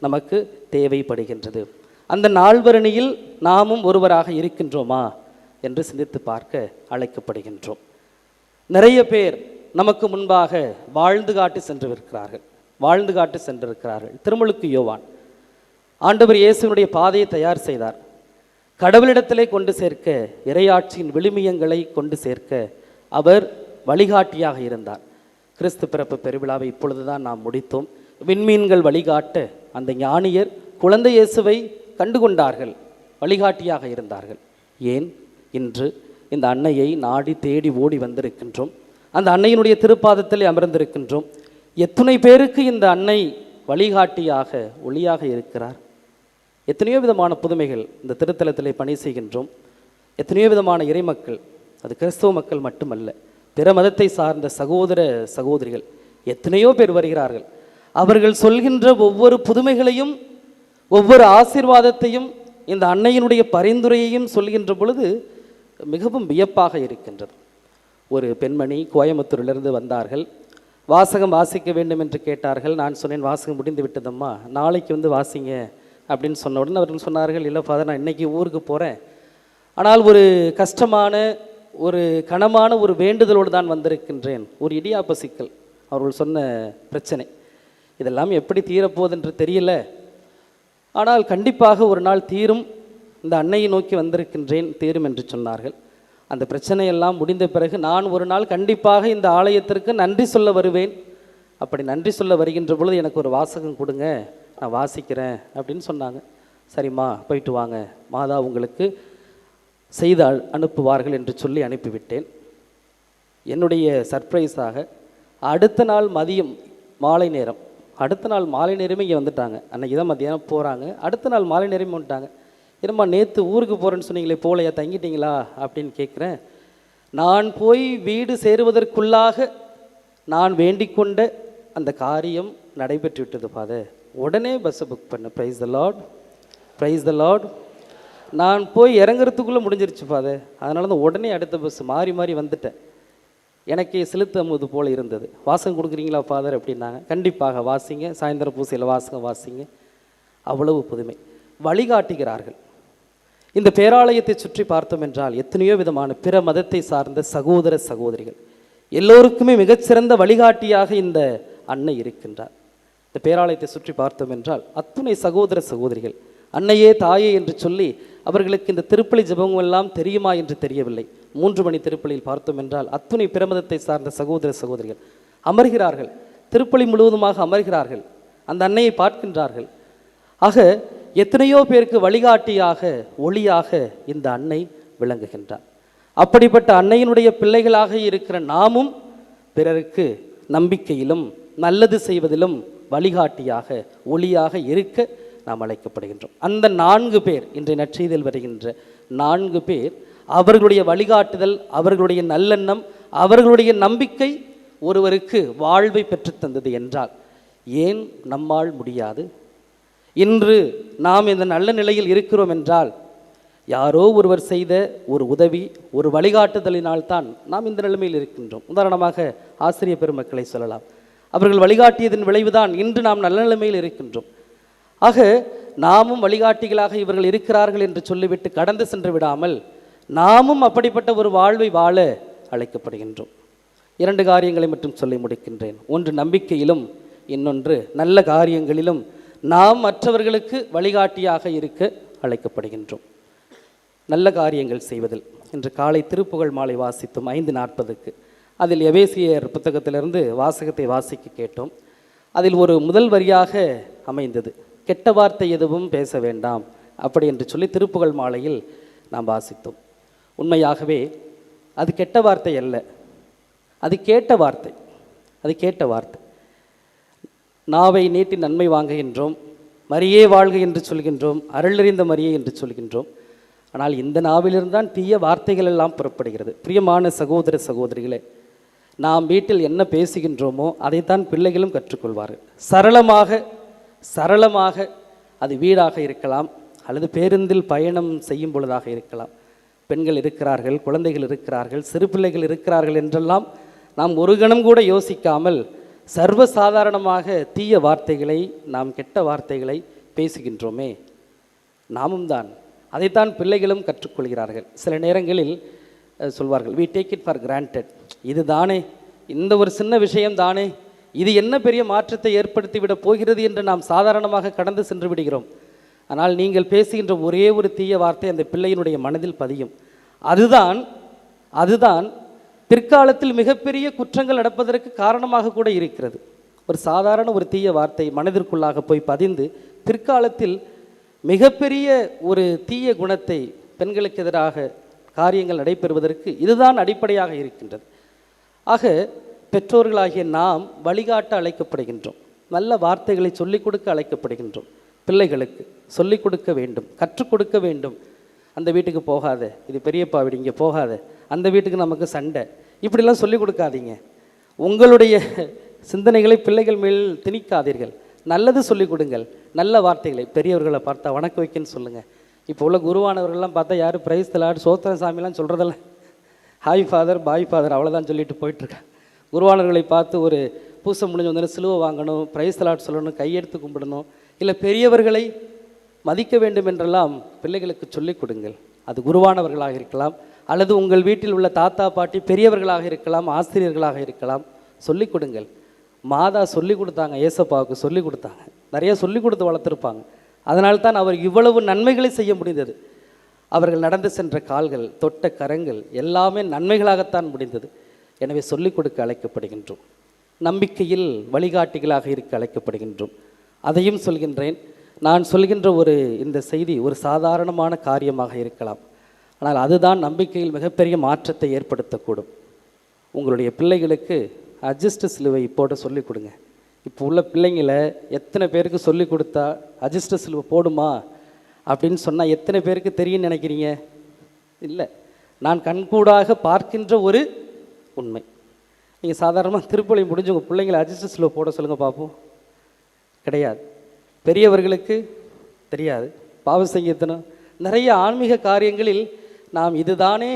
நமக்கு தேவைப்படுகின்றது. அந்த 4 அணியில் நாமும் ஒருவராக இருக்கின்றோமா என்று சிந்தித்து பார்க்க அழைக்கப்படுகின்றோம். நிறைய பேர் நமக்கு முன்பாக வாழ்ந்து காட்டி சென்றிருக்கிறார்கள். திருமுழுக்கு யோவான் ஆண்டவர் இயேசுவினுடைய பாதையை தயார் செய்தார். கடவுளிடத்திலே கொண்டு சேர்க்க, இறையாட்சியின் விழுமியங்களை கொண்டு சேர்க்க அவர் வழிகாட்டியாக இருந்தார். கிறிஸ்து பிறப்பு பெருவிழாவை இப்பொழுதுதான் நாம் முடித்தோம். விண்மீன்கள் வழிகாட்ட அந்த ஞானியர் குழந்தை இயேசுவை கண்டுகொண்டார்கள், வழிகாட்டியாக இருந்தார்கள். ஏன் இன்று இந்த அன்னையை நாடி தேடி ஓடி வந்திருக்கின்றோம், அந்த அன்னையினுடைய திருப்பாதத்தில் அமர்ந்திருக்கின்றோம். எத்தனை பேருக்கு இந்த அன்னை வழிகாட்டியாக ஒளியாக இருக்கிறார். எத்தனையோ விதமான புதுமைகள் இந்த திருத்தலத்திலே பணி செய்கின்றோம். எத்தனையோ விதமான இறைமக்கள், அது கிறிஸ்தவ மக்கள் மட்டுமல்ல, பிற மதத்தை சார்ந்த சகோதர சகோதரிகள் எத்தனையோ பேர் வருகிறார்கள். அவர்கள் சொல்கின்ற ஒவ்வொரு புதுமைகளையும் ஒவ்வொரு ஆசீர்வாதத்தையும் இந்த அன்னையினுடைய பரிந்துரையையும் சொல்கின்ற பொழுது மிகவும் வியப்பாக இருக்கின்றது. ஒரு பெண்மணி கோயம்புத்தூரிலிருந்து வந்தார்கள். வாசகம் வாசிக்க வேண்டும் என்று கேட்டார்கள். நான் சொன்னேன், வாசகம் முடிந்து விட்டதம்மா, நாளைக்கு வந்து வாசிங்க அப்படின்னு சொன்ன உடனே அவர்கள் சொன்னார்கள், இல்லை ஃபாதர், நான் இன்றைக்கி ஊருக்கு போகிறேன், ஆனால் ஒரு கஷ்டமான ஒரு கனமான ஒரு வேண்டுதலோடு தான் வந்திருக்கின்றேன். ஒரு இடியாப்ப சிக்கல், அவர்கள் சொன்ன பிரச்சனை. இதெல்லாம் எப்படி தீரப்போகுது என்று தெரியல, ஆனால் கண்டிப்பாக ஒரு நாள் தீரும், இந்த அன்னையை நோக்கி வந்திருக்கின்றேன், தீரும் என்று சொன்னார்கள். அந்த பிரச்சனையெல்லாம் முடிந்த பிறகு நான் ஒரு நாள் கண்டிப்பாக இந்த ஆலயத்திற்கு நன்றி சொல்ல வருவேன். அப்படி நன்றி சொல்ல வருகின்ற பொழுது எனக்கு ஒரு வாசகம் கொடுங்க, நான் வாசிக்கிறேன் அப்படின்னு சொன்னாங்க. சரிம்மா, போயிட்டு வாங்க, மாதா உங்களுக்கு செய்து அனுப்புவார்கள் என்று சொல்லி அனுப்பிவிட்டேன். என்னுடைய சர்ப்ரைஸாக அடுத்த நாள் மதியம் மாலை நேரம், அடுத்த நாள் மாலை நேரமே இங்கே வந்துட்டாங்க. அன்றைக்கி தான் மத்தியானம் போகிறாங்க, அடுத்த நாள் மாலை நேரமே வந்துட்டாங்க. என்னம்மா நேற்று ஊருக்கு போகிறேன்னு சொன்னீங்களே, போகலையா, தங்கிட்டீங்களா அப்படின்னு கேட்குறேன். நான் போய் வீடு சேருவதற்குள்ளாக நான் வேண்டிக் கொண்ட அந்த காரியம் நடைபெற்று விட்டது ஃபாதர். உடனே பஸ்ஸை புக் பண்ணேன். ப்ரைஸ் த லார்ட், ப்ரைஸ் த லார்ட். நான் போய் இறங்குறதுக்குள்ளே முடிஞ்சிருச்சு ஃபாதர். அதனால தான் உடனே அடுத்த பஸ் மாறி மாறி வந்துட்டேன். எனக்கே செலுத்தமுது போல் இருந்தது. வாசகம் கொடுக்குறீங்களா ஃபாதர் அப்படின்னாங்க. கண்டிப்பாக வாசிங்க, சாயந்தர பூசையில் வாசகம் வாசிங்க. அவ்வளவு புதுமை. வழிகாட்டுகிறார்கள். இந்த பேராலயத்தை சுற்றி பார்த்தோம் என்றால் எத்தனையோ விதமான பிற மதத்தை சார்ந்த சகோதர சகோதரிகள் எல்லோருக்குமே மிகச்சிறந்த வழிகாட்டியாக இந்த அன்னை இருக்கின்றார். இந்த பேராலயத்தை சுற்றி பார்த்தோம் என்றால் அத்துணை சகோதர சகோதரிகள் அன்னையே தாயே என்று சொல்லி அவர்களுக்கு இந்த திருப்பலி ஜெபம் எல்லாம் தெரியுமா என்று தெரியவில்லை. 3 மணி திருப்பலியில் பார்த்தோம் என்றால் அத்துணை பிரமதத்தை சார்ந்த சகோதர சகோதரிகள் அமர்கிறார்கள், திருப்பலி முழுவதுமாக அமர்கிறார்கள், அந்த அன்னையை பார்க்கின்றார்கள். ஆக எத்தனையோ பேருக்கு வழிகாட்டியாக ஒளியாக இந்த அன்னை விளங்குகின்றார். அப்படிப்பட்ட அன்னையினுடைய பிள்ளைகளாக இருக்கிற நாமும் பிறருக்கு நம்பிக்கையிலும் நல்லது செய்வதிலும் வழிகாட்டியாக ஒளியாக இருக்க நாம் அழைக்கப்படுகின்றோம். அந்த 4 பேர், இன்றைய நற்செய்தியில் வருகின்ற 4 பேர், அவர்களுடைய வழிகாட்டுதல், அவர்களுடைய நல்லெண்ணம், அவர்களுடைய நம்பிக்கை ஒருவருக்கு வாழ்வை பெற்றுத்தந்தது என்றால் ஏன் நம்மால் முடியாது? இன்று நாம் இந்த நல்ல நிலையில் இருக்கிறோம் என்றால் யாரோ ஒருவர் செய்த ஒரு உதவி, ஒரு வழிகாட்டுதலினால்தான் நாம் இந்த நிலைமையில் இருக்கின்றோம். உதாரணமாக ஆசிரியர் பெருமக்களை சொல்லலாம். அவர்கள் வழிகாட்டியதன் விளைவுதான் இன்று நாம் நல்ல நிலைமையில் இருக்கின்றோம். ஆக நாமும் வழிகாட்டிகளாக இவர்கள் இருக்கிறார்கள் என்று சொல்லிவிட்டு கடந்து சென்று விடாமல் நாமும் அப்படிப்பட்ட ஒரு வாழ்வை வாழ அழைக்கப்படுகின்றோம். 2 காரியங்களை மட்டும் சொல்லி முடிக்கின்றேன். ஒன்று நம்பிக்கையிலும், இன்னொன்று நல்ல காரியங்களிலும் நாம் மற்றவர்களுக்கு வழிகாட்டியாக இருக்க அழைக்கப்படுகின்றோம். நல்ல காரியங்கள் செய்வதில் இன்று காலை திருப்புகழ் மாலை வாசித்தோம் 5:40. அதில் எபேசியர் புத்தகத்திலிருந்து வாசகத்தை வாசிக்க கேட்டோம். அதில் ஒரு முதல் வரியாக அமைந்தது, கெட்ட வார்த்தை எதுவும் பேச வேண்டாம் அப்படி என்று சொல்லி திருப்புகழ் மாலையில் நாம் வாசித்தோம். உண்மையாகவே அது கெட்ட வார்த்தை அல்ல, அது கேட்ட வார்த்தை. அது கேட்ட வார்த்தை. நாவை நீட்டி நன்மை வாங்குகின்றோம், மரியே வாழ்க என்று சொல்கின்றோம், அருளறிந்த மரியே என்று சொல்கின்றோம். ஆனால் இந்த நாவிலிருந்தான் தீய வார்த்தைகள் எல்லாம் புறப்படுகிறது. பிரியமான சகோதர சகோதரிகளே, நாம் வீட்டில் என்ன பேசுகின்றோமோ அதைத்தான் பிள்ளைகளும் கற்றுக்கொள்வார்கள். சரளமாக அது வீடாக இருக்கலாம், அல்லது பேருந்தில் பயணம் செய்யும் பொழுதாக இருக்கலாம். பெண்கள் இருக்கிறார்கள், குழந்தைகள் இருக்கிறார்கள், சிறு பிள்ளைகள் இருக்கிறார்கள் என்றெல்லாம் நாம் ஒரு கணம் கூட யோசிக்காமல் சர்வசாதாரணமாக தீய வார்த்தைகளை, நாம் கெட்ட வார்த்தைகளை பேசுகின்றோமே. நாமும் தான் அதைத்தான் பிள்ளைகளும் கற்றுக்கொள்கிறார்கள். சில நேரங்களில் சொல்வார்கள், we take it for granted. இது தானே, இந்த ஒரு சின்ன விஷயம் தானே, இது என்ன பெரிய மாற்றத்தை ஏற்படுத்திவிட போகிறது என்று நாம் சாதாரணமாக கடந்து சென்று விடுகிறோம். ஆனால் நீங்கள் பேசுகின்ற ஒரே ஒரு தீய வார்த்தை அந்த பிள்ளையினுடைய மனதில் பதியும். அதுதான் பிற்காலத்தில் மிகப்பெரிய குற்றங்கள் நடப்பதற்கு காரணமாக கூட இருக்கிறது. ஒரு சாதாரண ஒரு தீய வார்த்தை மனதிற்குள்ளாக போய் பதிந்து பிற்காலத்தில் மிகப்பெரிய ஒரு தீய குணத்தை பெண்களுக்கு எதிராக காரியங்கள் நடைபெறுவதற்கு இதுதான் அடிப்படையாக இருக்கின்றது. ஆக பெற்றோர்களாகிய நாம் வழிகாட்ட அழைக்கப்படுகின்றோம். நல்ல வார்த்தைகளை சொல்லிக் கொடுக்க அழைக்கப்படுகின்றோம். பிள்ளைகளுக்கு சொல்லிக் கொடுக்க வேண்டும், கற்றுக் கொடுக்க வேண்டும். அந்த வீட்டுக்கு போகாத, இது பெரியப்பா வீடு, இங்கே போகாத, அந்த வீட்டுக்கு நமக்கு சண்டை, இப்படிலாம் சொல்லிக் கொடுக்காதீங்க. உங்களுடைய சிந்தனைகளை பிள்ளைகள் மேல் திணிக்காதீர்கள். நல்லது சொல்லிக் கொடுங்கள். நல்ல வார்த்தைகளை பெரியவர்களை பார்த்தா வணக்க வைக்கன்னு சொல்லுங்கள். இப்போ உள்ள குருவானவர்கள்லாம் பார்த்தா யாரும் பிரைஸ் தலாட் சோத்திர சாமிலாம் சொல்கிறதில்ல. ஹாய் ஃபாதர் பாய் ஃபாதர் அவ்வளோதான் சொல்லிட்டு போயிட்டுருக்கேன். குருவானவர்களை பார்த்து ஒரு பூசை முடிஞ்சு வந்து சிலுவை வாங்கணும், பிரைஸ் தலாட் சொல்லணும், கையெடுத்து கும்பிடணும், இல்லை பெரியவர்களை மதிக்க வேண்டும் என்றெல்லாம் பிள்ளைகளுக்கு சொல்லிக் கொடுங்கள். அது குருவானவர்களாக இருக்கலாம், அல்லது உங்கள் வீட்டில் உள்ள தாத்தா பாட்டி பெரியவர்களாக இருக்கலாம், ஆசிரியர்களாக இருக்கலாம். சொல்லிக் கொடுங்கள். மாதா சொல்லி கொடுத்தாங்க, ஏசப்பாவுக்கு சொல்லி கொடுத்தாங்க, நிறைய சொல்லி கொடுத்து வளர்த்துருப்பாங்க. அதனால்தான் அவர் இவ்வளவு நன்மைகளை செய்ய முடிந்தது. அவர்கள் நடந்து சென்ற கால்கள், தொட்ட கரங்கள் எல்லாமே நன்மைகளாகத்தான் முடிந்தது. எனவே சொல்லிக் கொடுக்க அழைக்கப்படுகின்றோம். நம்பிக்கையில் வழிகாட்டிகளாக இருக்க அழைக்கப்படுகின்றோம். அதையும் சொல்கின்றேன். நான் சொல்கின்ற இந்த செய்தி ஒரு சாதாரணமான காரியமாக இருக்கலாம், ஆனால் அதுதான் நம்பிக்கையில் மிகப்பெரிய மாற்றத்தை ஏற்படுத்தக்கூடும். உங்களுடைய பிள்ளைகளுக்கு அட்ஜஸ்ட் சிலுவை போட சொல்லிக் கொடுங்க. இப்போ உள்ள பிள்ளைங்களை எத்தனை பேருக்கு சொல்லிக் கொடுத்தா அட்ஜஸ்ட் சிலுவை போடுமா அப்படின்னு சொன்னால் எத்தனை பேருக்கு தெரியும்னு நினைக்கிறீங்க? இல்லை, நான் கண்கூடாக பார்க்கின்ற ஒரு உண்மை. நீங்கள் சாதாரணமாக திருப்பலி முடிஞ்சு உங்கள் பிள்ளைங்களை அட்ஜஸ்ட் சிலுவை போட சொல்லுங்கள் பார்ப்போம். கிடையாது. பெரியவர்களுக்கு தெரியாது. பாவ சங்கீர்த்தனம் நிறைய ஆன்மீக காரியங்களில் நாம் இதுதானே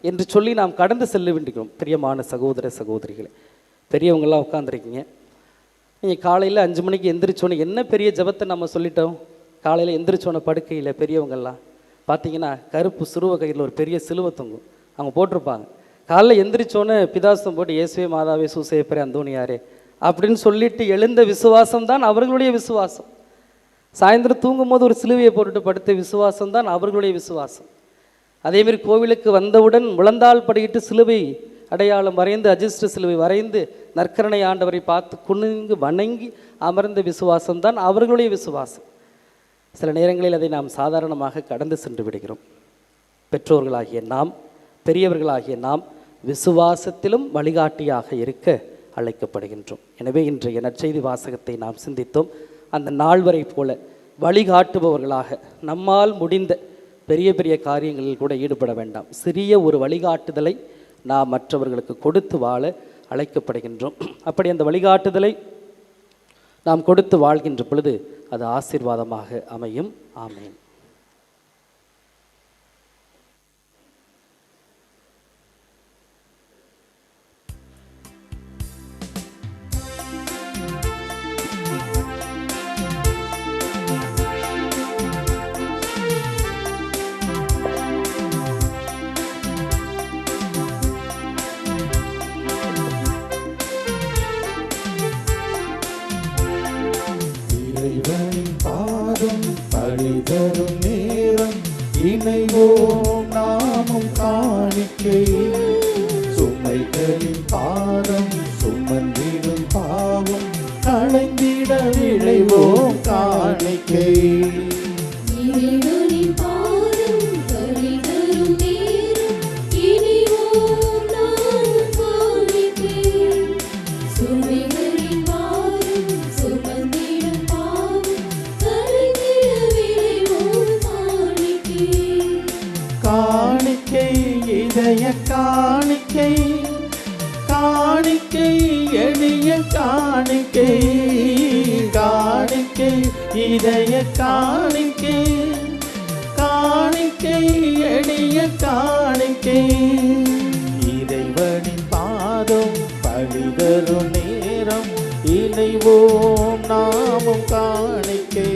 என்று சொல்லி நாம் கடந்து செல்ல வேண்டிக்கிறோம். பிரியமான சகோதர சகோதரிகளை, பெரியவங்களாம் உட்காந்துருக்கீங்க. நீங்கள் காலையில் 5 மணிக்கு எந்திரிச்சோன்னு என்ன பெரிய ஜபத்தை நம்ம சொல்லிட்டோம். காலையில் எந்திரிச்சோன படுக்கையில் பெரியவங்கள்லாம் பார்த்தீங்கன்னா கருப்பு சிறுவ கையில் ஒரு பெரிய சிலுவை தொங்கும், அவங்க போட்டிருப்பாங்க. காலையில் எந்திரிச்சோன்னு பிதாசம் போட்டு இயேசுவே மாதாவே சூசேப்பரே அந்தோனியாரே அப்படின்னு சொல்லிட்டு எழுந்த விசுவாசம் தான் அவர்களுடைய விசுவாசம். சாயந்தரம் தூங்கும் போது ஒரு சிலுவையை போட்டுட்டு படுத்த விசுவாசம் தான் அவர்களுடைய விசுவாசம். அதேமாரி கோவிலுக்கு வந்தவுடன் முழந்தாள் படிக்கிட்டு சிலுவை அடையாளம் வரைந்து அஜிஸ்ட சிலுவை வரைந்து நற்கரணை ஆண்டவரை பார்த்து குனிந்து வணங்கி அமர்ந்த விசுவாசம் தான் அவர்களுடைய விசுவாசம். சில நேரங்களில் அதை நாம் சாதாரணமாக கடந்து சென்று விடுகிறோம். பெற்றோர்களாகிய நாம், பெரியவர்களாகிய நாம் விசுவாசத்திலும் வழிகாட்டியாக இருக்க அழைக்கப்படுகின்றோம். எனவே இன்றைய நற்செய்தி வாசகத்தை நாம் சிந்தித்தோம். அந்த நால்வரை போல வழிகாட்டுபவர்களாக நம்மால் முடிந்த பெரிய பெரிய காரியங்களில் கூட ஈடுபட வேண்டாம். சிறிய ஒரு வழிகாட்டுதலை நாம் மற்றவர்களுக்கு கொடுத்து வாழ அழைக்கப்படுகின்றோம். அப்படி அந்த வழிகாட்டுதலை நாம் கொடுத்து வாழ்கின்ற பொழுது அது ஆசீர்வாதமாக அமையும். ஆமேன். இறைவனின் பாதம் பழிதரும் நேரம் இணைவோம் நாமும் காணிக்கை. சுமைகளின் பாரம் சுமந்திடும் பாவம் களைந்திட விளைவோம் காணிக்கை. இறைவனின் பாதம் பழிதரும் நேரம் இணைவோம் நாமும் காணிக்கை. சுமைகளின் பாரம் சுமந்திடும் பாவம் களைந்திட விளைவோம் காணிக்கை. காணிக்கை இதய காணிக்கை, காணிக்கை எளிய காணிக்கை, காணிக்கை இதய காணிக்கை, காணிக்கை எளிய காணிக்கை. இறைவனின் பாதம் பழிதரும் நேரம் இணைவோம் நாமும் காணிக்கை.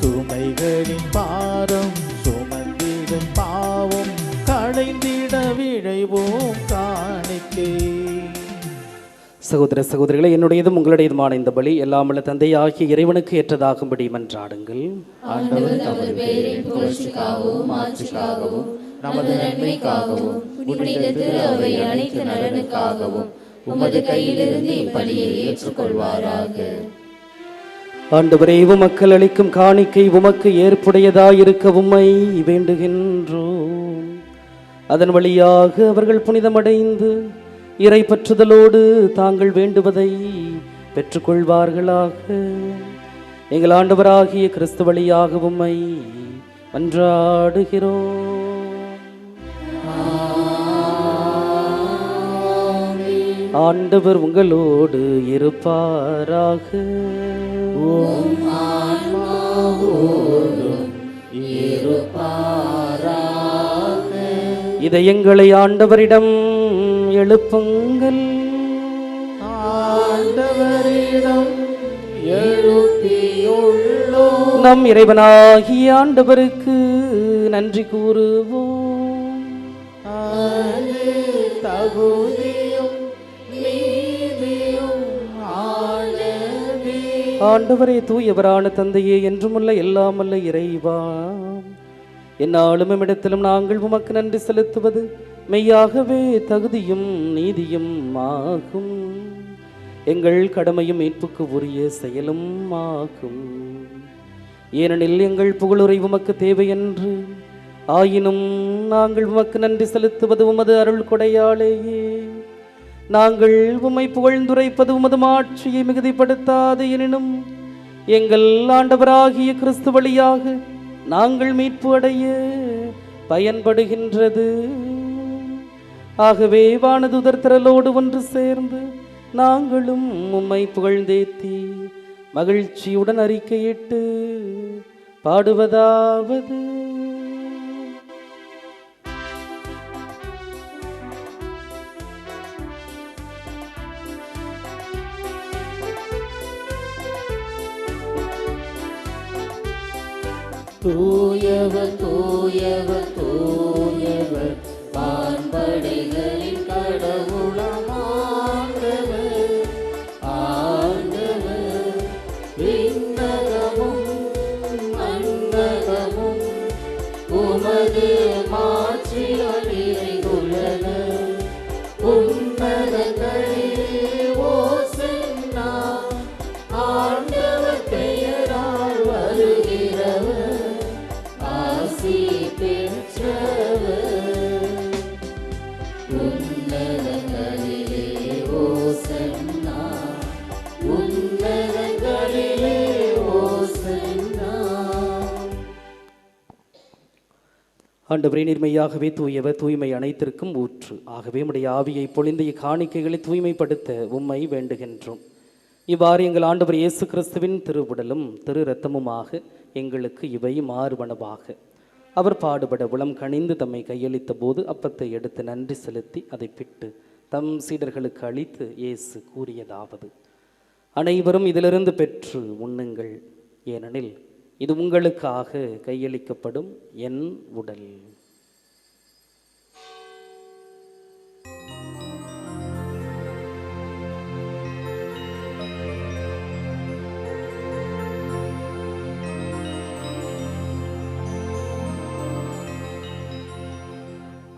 சுமைகளின் பாரம் சுமந்திடும் பாவம் களைந்திட விழைவோம் காணிக்கை. சகோதர சகோதரிகளை, என்னுடையதும் உங்களுடையதுமான இந்த பலி எல்லாம் உள்ள தந்தையாகிய இறைவனுக்கு ஏற்றதாகும்படி மன்றாடுங்கள். ஆண்டவர் தமது பெயரின் புகழ்ச்சிக்காகவும் மாட்சிக்காகவும் நமது நன்மைக்காகவும் புனித திரு அவை அனைத்து நலனுக்காகவும் உமது கையிலிருந்து இப்பலியை ஏற்றுக்கொள்வாராக. ஆண்டவரே, உமக்கள் அளிக்கும் காணிக்கை உமக்கு ஏற்புடையதாயிருக்க உம்மை வேண்டுகின்றோம். அதன் வழியாக அவர்கள் புனிதமடைந்து இறை பற்றுதலோடு தாங்கள் வேண்டுவதை பெற்றுக்கொள்வார்களாக. எங்கள் ஆண்டவராகிய கிறிஸ்து வழியாக உம்மை மன்றாடுகிறோம். ஆண்டவர் உங்களோடு இருப்பாராக. இதயங்களை ஆண்டவரிடம் எழுப்புங்கள். ஆண்டவரிடம் எழுப்பியுள்ளோம். நம் இறைவனாகிய ஆண்டவருக்கு நன்றி கூறுவோம். அது தகுதியும் நீதியும் ஆண்டவே. ஆண்டவரே, தூயவரான தந்தையே, என்றுமுள்ள எல்லாமல்ல இறைவா, என்னாலும் இடத்திலும் நாங்கள் உமக்கு நன்றி செலுத்துவது மெய்யாகவே தகுதியும் நீதியும் ஆகும். எங்கள் கடமையும் மீட்புக்கு உரிய செயலும் ஆகும். ஏனெனில் எங்கள் புகழுரை உமக்கு தேவையென்று, ஆயினும் நாங்கள் உமக்கு நன்றி செலுத்துவது உமது அருள் கொடையாலேயே. நாங்கள் உம்மை புகழ்ந்துரைப்பது உமது மாட்சியை மிகுதிப்படுத்தாது. எனினும் எங்கள் ஆண்டவராகிய கிறிஸ்து வழியாக நாங்கள் மீட்பு அடைய பயன்படுகின்றது. ஆகவே வானதுதர் திரளோடு ஒன்று சேர்ந்து நாங்களும் உம்மை புகழ்ந்தேத்தி மகிழ்ச்சியுடன் அறிக்கையிட்டு பாடுவதாவது: தூயவர் தூயவர் தூயவர் வான்படைகளின் கடவுளாம் ஆண்டவர். ஆண்டவர் விண்ணகமும் மண்ணகமும் உமது மாட்சியால் நிறைந்துள்ளன. உன்னதங்களிலே ஓசன்னா, ஆண்டவர் பெயரால் வருகிறவர் ஆசி பெற்றவர். உன்னதங்களிலே ஓசன்னா, உன்னதங்களிலே ஓசன்னா. ஆண்டவரே, நீர்மையாகவே தூயவர், தூய்மை அனைத்திற்கும் ஊற்று. ஆகவே உம்முடைய ஆவியை பொழிந்த இக்காணிக்கைகளை தூய்மைப்படுத்த உம்மை வேண்டுகின்றோம். இவ்வாறு எங்கள் ஆண்டவர் இயேசு கிறிஸ்துவின் திருவுடலும் திரு இரத்தமுமாக எங்களுக்கு இவை மாறுவனவாக. அவர் பாடுபட உளம் கனிந்து தம்மை கையளித்த போது அப்பத்தை எடுத்து நன்றி செலுத்தி அதை பிட்டு தம் சீடர்களுக்கு அளித்து இயேசு கூறியதாவது: அனைவரும் இதிலிருந்து பெற்று உண்ணுங்கள், ஏனெனில் இது உங்களுக்காக கையளிக்கப்படும் என் உடல்.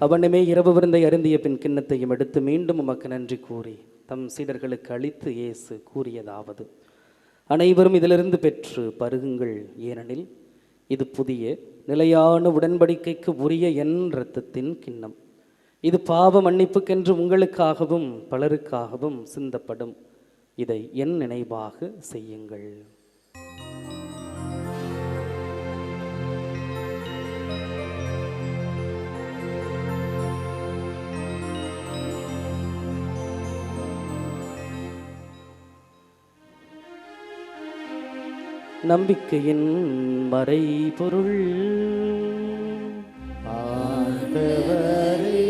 அவனுமே இரவு விருந்தை அருந்திய பின் கிண்ணத்தையும் எடுத்து மீண்டும் உமக்கு நன்றி கூறி தம் சீடர்களுக்கு அளித்து இயேசு கூறியதாவது: அனைவரும் இதிலிருந்து பெற்று பருகுங்கள், ஏனெனில் இது புதிய நிலையான உடன்படிக்கைக்கு உரிய என் இரத்தத்தின் கிண்ணம். இது பாவ மன்னிப்புக்கென்று உங்களுக்காகவும் பலருக்காகவும் சிந்தப்படும். இதை என் நினைவாக செய்யுங்கள். நம்பிக்கையின் மறைபொருள். ஆண்டவரே,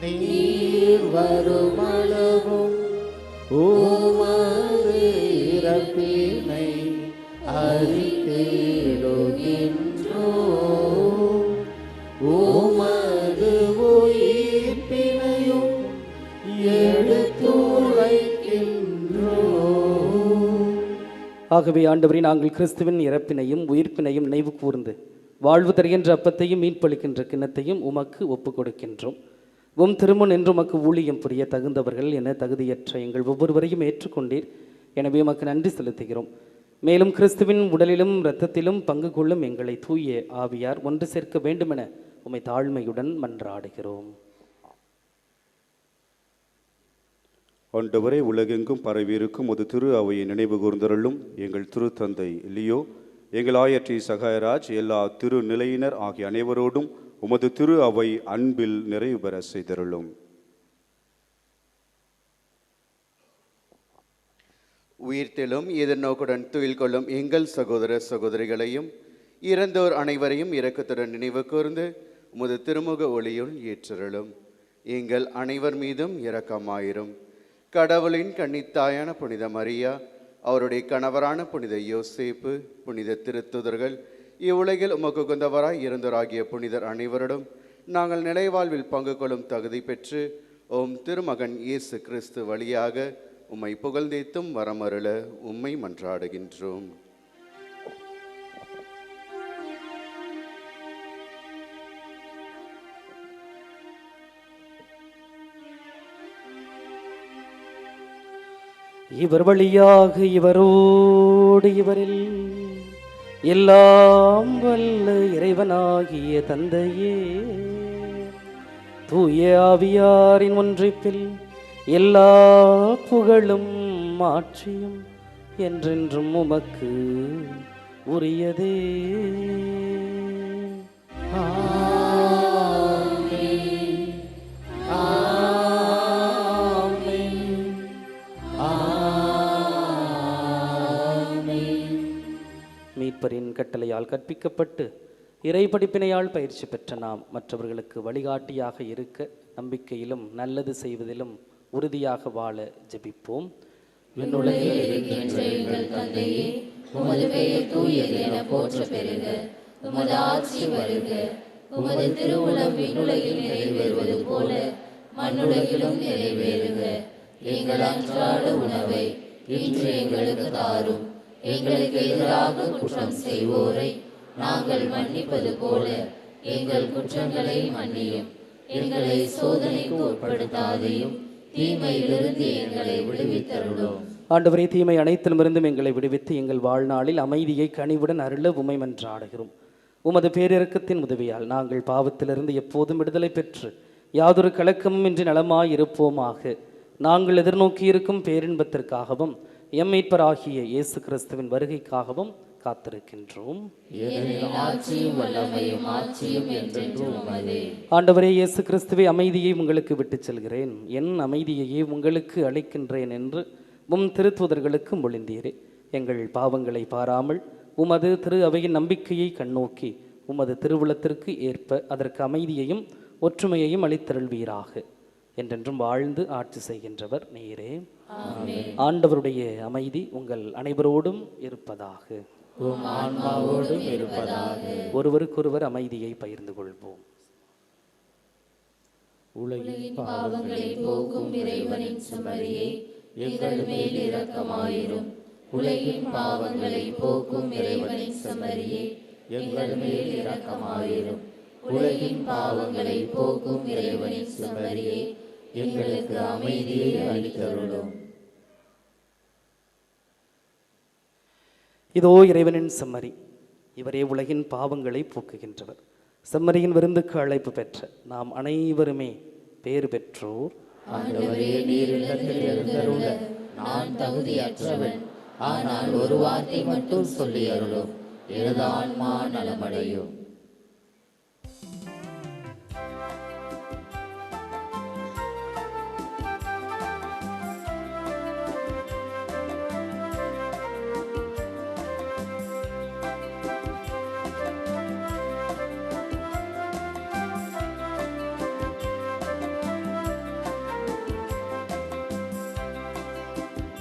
நீர் வருமளவும் உமது இறப்பினை அறிக்கையிடுகின்றோம். உமது உயிர்ப்பினையும் எடுத்துரைக்கின்றோம். ஆகவே ஆண்டவரே, நாங்கள் கிறிஸ்துவின் இறப்பினையும் உயிர்ப்பினையும் நினைவு கூர்ந்து வாழ்வு தருகின்ற அப்பத்தையும் மீட்பளிக்கின்ற கிண்ணத்தையும் உமக்கு ஒப்புக் கொடுக்கின்றோம். திருமுன் என்று உமக்கு ஊழியம் புரிய தகுந்தவர்கள் என தகுதியற்ற எங்கள் ஒவ்வொருவரையும் ஏற்றுக்கொண்டீர். எனவே உமக்கு நன்றி செலுத்துகிறோம். மேலும் கிறிஸ்துவின் உடலிலும் இரத்தத்திலும் பங்கு கொள்ளும் எங்களை தூய ஆவியார் ஒன்று சேர்க்க வேண்டுமென உம்மை தாழ்மையுடன் மன்றாடுகிறோம். ஆண்டவரே, உலகெங்கும் பரவியிருக்கும் ஒரு திரு அவையை நினைவு கூர்ந்தருளும். எங்கள் திருத்தந்தை லியோ, எங்கள் ஆயற்றி சகாயராஜ், எல்லா திரு நிலையினர் ஆகிய அனைவரோடும் உமது திரு அவை அன்பில் நிறைவு பெற செய்தருளும். உயிர்த்தெழும் எதிர்நோக்குடன் துயில் கொள்ளும் எங்கள் சகோதர சகோதரிகளையும் இறந்தோர் அனைவரையும் இரக்கத்துடன் நினைவு கூர்ந்து உமது திருமுக ஒளியுள் ஏற்றருளும். எங்கள் அனைவர் மீதும் இரக்கமாயிரும். கடவுளின் கன்னித்தாயான புனித மரியா, அவருடைய கணவரான புனித யோசேப்பு, புனித திருத்துதர்கள், இவ்வுலகில் உமக்கு உகந்தவராய் இருந்தோராகிய புனிதர் அனைவரிடம் நாங்கள் நிலைவாழ்வில் பங்கு கொள்ளும் தகுதி பெற்று திருமகன் இயேசு கிறிஸ்து வழியாக உம்மை புகழ்ந்தேத்தும் வரமருள உம்மை மன்றாடுகின்றோம். இவர் வழியாக இவரோடு இவரில் எல்லாம் வல்ல இறைவனாகிய தந்தையே, தூய ஆவியாரின் ஒன்றிப்பில் எல்லா புகழும் மாட்சியும் என்றென்றும் உமக்கு உரியதே. மீட்பரின் கட்டளையால் கற்பிக்கப்பட்டு இறை படிப்பினையால் பயிற்சி பெற்ற நாம் மற்றவர்களுக்கு வழிகாட்டியாக இருக்க நம்பிக்கையிலும் நல்லது செய்வதிலும் உறுதியாக வாழ ஜெபிப்போம். விண்ணுலகில் இருக்கின்ற எங்கள் தந்தையே, உமது பெயர் தூயது என போற்ற பெறுக. உமது ஆட்சி வருக. உமது திருவுளம் விண்ணுலகில் நிறைவேறுவது போல மண்ணுலகிலும் நிறைவேறுக. எங்கள் அன்றாட உணவை இன்று எங்களுக்கு தாரும். எங்களுக்கு எதிராக குற்றம் செய்வோரை நாங்கள் மன்னிப்பது போல எங்கள் குற்றங்களை மன்னியும். எங்களை சோதனைக்கு உட்படுத்தாதையும் தீமையிலிருந்து எங்களை விடுவித்தருளும். ஆண்டவரே, தீமை அனைத்திலுமிருந்தும் எங்களை விடுவித்து எங்கள் வாழ்நாளில் அமைதியை கனிவுடன் அருள உம்மை மன்றாடுகிறோம். உமது பேரிரக்கத்தின் உதவியால் நாங்கள் பாவத்திலிருந்து எப்போதும் விடுதலை பெற்று யாதொரு கலக்கமும் இன்றி நலமாய் இருப்போமாக. நாங்கள் எதிர்நோக்கியிருக்கும் பேரின்பத்திற்காகவும் எம் மீட்பராகிய இயேசு கிறிஸ்துவின் வருகைக்காகவும் காத்திருக்கின்றோம். ஆண்டவரே இயேசு கிறிஸ்துவை, அமைதியை உங்களுக்கு விட்டுச் செல்கிறேன், என் அமைதியையே உங்களுக்கு அளிக்கின்றேன் என்று திருத்தூதர்களுக்கு மொழிந்தீரே. எங்கள் பாவங்களை பாராமல் உமது திரு அவையின் நம்பிக்கையை கண்ணோக்கி உமது திருவுளத்திற்கு ஏற்ப அதற்கு அமைதியையும் ஒற்றுமையையும் அளித்தருள்வீராக. என்றென்றும் வாழ்ந்து ஆட்சி செய்கின்றவர் நீரே. ஆண்டவருடைய அமைதி உங்கள் அனைவரோடும் இருப்பதாக. ஒருவருக்கொருவர் அமைதியை பகிர்ந்து கொள்வோம். உலகின் பாவங்களை போக்கும் இறைவனின் செம்மறியே, எங்கள் மேல் இரக்கமாயிரும். உலகின் பாவங்களை போக்கும் இறைவனின் செம்மறியே, எங்கள் மேல் இரக்கமாயிரும். உலகின் பாவங்களை போக்கும் இறைவனின் செம்மறியே, எங்களுக்கு அமைதியை அளித்தருளும். இதோ இறைவனின் செம்மறி, இவரே உலகின் பாவங்களை போக்குகின்றவர். செம்மறியின் விருந்துக்கு அழைப்பு பெற்ற நாம் அனைவருமே பேறு பெற்றோர். ஆண்டவரே, நீர் இல்லத்தில் எழுந்தருள நான் தகுதியற்றவன். ஆனால் ஒரு வார்த்தை மட்டும் சொல்லி அருளும், எனது ஆன்மா நலமடையும்.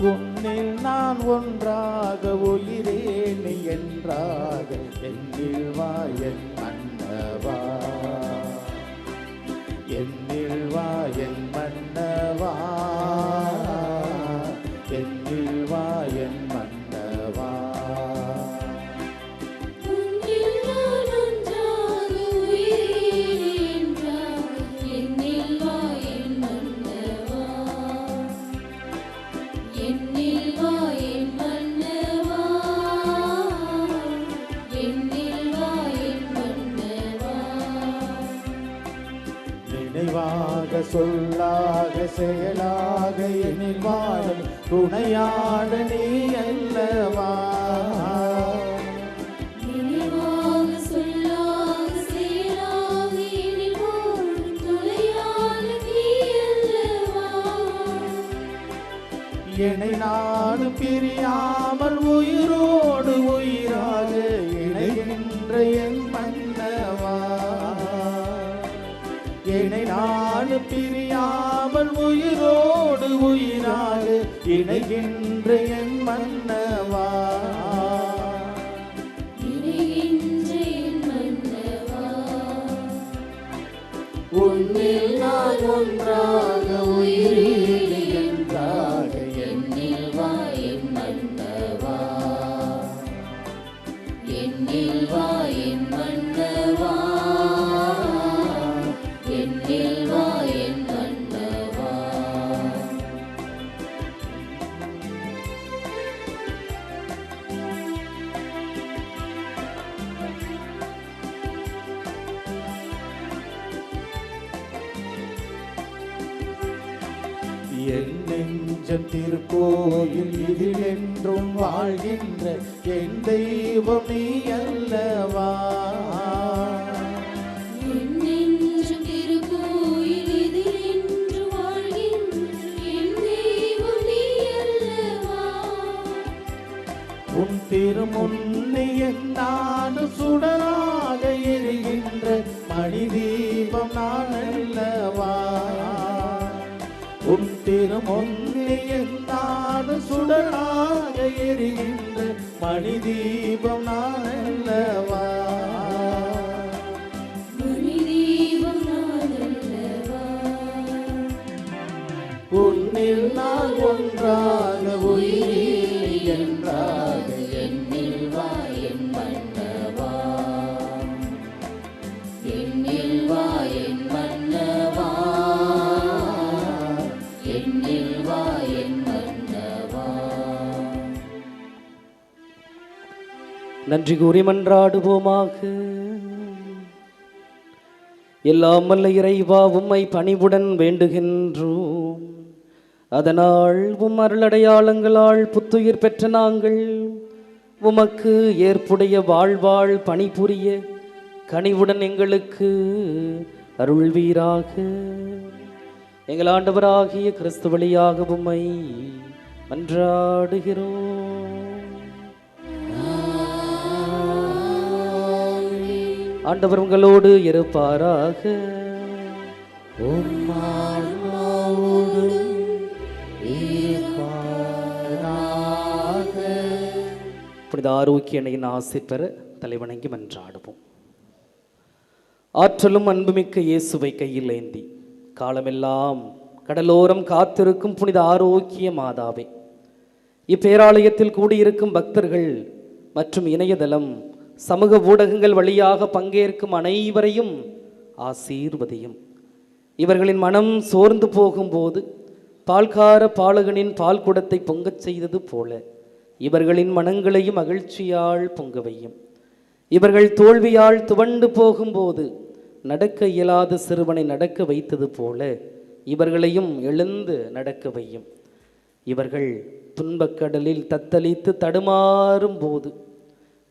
உன்னில் நான் ஒன்றாக உயிரேனி என்றாக என்னில் வா என் மன்னவா, என்னில் வா என் மன்னவா, என்னில் வா என் மன்னவா. உன்னில் நான் ஒன்றாக நினைவாக சொல்லாக செயலாக எனில் வாழும் துணையாட நீ அல்லவா. நினைவாக சொல்லாக செயலாக எனில் வாழும் துணையாட நீ அல்லவா. என்னை நானும் பிரியாமல் உயிரோடு உயிராக இணைகின்ற என் மன்னவா. என்னை நானும் பிரியாமல் உயிரோடு உயிராக இணைகின்ற என் மன்னவா. இணைகின்ற என் மன்னவா. உன்னில் நான் ஒன்றாக உயிரேழு என்றாக என்னில் வா என் மன்னவா. என்னில் வா என் மன்னவா. என்னில் வா என் மன்னவா. என் நெஞ்சம் திருக்கோயில் இதில் என்றும் வாழ்கின்ற என் தெய்வம் நீ அல்லவா. என் நெஞ்சம் திருக்கோயில் இதில் என்று வாழ்கின்ற என் தெய்வம் நீ அல்லவா. உன் திருமுன்னே நான் சுடராக எரிகின்ற மணி தீபம் நான் அல்லவா. உன் திருமுன்னே நான் சுடராக எரிகின்ற மணி தீபம் நான் அல்லவா. மணி தீபம் நான் அல்லவா. உன்னில் நான் ஒன்றாக உயிரேழு என்றாக என்னில் வா என் மன்னவா. என்னில் வா என் மன்னவா. என்னில் வா என் மன்னவா. நன்றி கூறி மன்றாடுவோமாக. எல்லாம் வல்ல இறைவா, உம்மை பணிவுடன் வேண்டுகின்றோம். அதனால் உம் அருளடையாளங்களால் புத்துயிர் பெற்ற நாங்கள் உமக்கு ஏற்புடைய வாழ்வாழ் பணிபுரிய கனிவுடன் எங்களுக்கு அருள்வீராக. எங்கள் ஆண்டவராகிய கிறிஸ்து வழியாக உம்மை மன்றாடுகிறோம். ஆண்டவர் உங்களோடு இருப்பாராக. புனித ஆரோக்கிய எண்ணெயின் ஆசை பெற தலைவணங்கி மன்றாடுவோம். ஆற்றலும் அன்புமிக்க இயேசுவை கையில் ஏந்தி காலமெல்லாம் கடலோரம் காத்திருக்கும் புனித ஆரோக்கிய மாதாவே, இப்பேராலயத்தில் கூடியிருக்கும் பக்தர்கள் மற்றும் இணையதளம் சமூக ஊடகங்கள் வழியாக பங்கேற்கும் அனைவரையும் ஆசீர்வதியும். இவர்களின் மனம் சோர்ந்து போகும்போது பால்கார பாலகனின் பால் குடத்தை பொங்கச் செய்தது போல இவர்களின் மனங்களையும் மகிழ்ச்சியால் பொங்க வையும். இவர்கள் தோல்வியால் துவண்டு போகும்போது நடக்க இயலாத சிறுவனை நடக்க வைத்தது போல இவர்களையும் எழுந்து நடக்க வையும். இவர்கள் துன்பக்கடலில் தத்தளித்து தடுமாறும் போது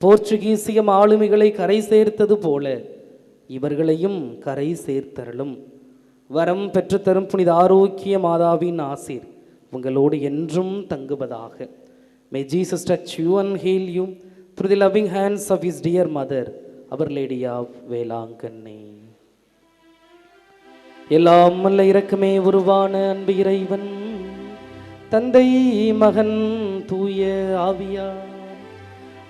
போர்ச்சுகீசியம் ஆளுமைகளை கரை சேர்த்தது போல இவர்களையும் கரை சேர்த்தருளும். வரம் பெற்றுத்தரும் புனித ஆரோக்கிய மாதாவின் ஆசீர் உங்களோடு என்றும் தங்குவதாக. May Jesus touch you and heal you through the loving hands of his dear mother, Our Lady of Velankanni. எல்லாம் வல்ல இரக்கமே உருவான அன்பு இறைவன் தந்தை மகன் தூய ஆவியார்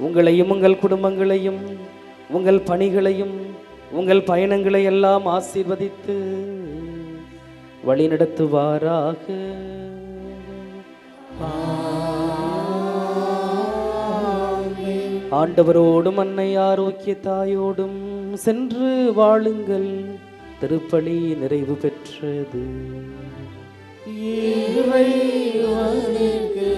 உங்களையும் உங்கள் குடும்பங்களையும் உங்கள் பணிகளையும் உங்கள் பயணங்களை எல்லாம் ஆசீர்வதித்து வழிநடத்துவாராக. ஆண்டவரோடும் அன்னை ஆரோக்கிய தாயோடும் சென்று வாழுங்கள். திருப்பலி நிறைவு பெற்றது. இறைவனுக்கு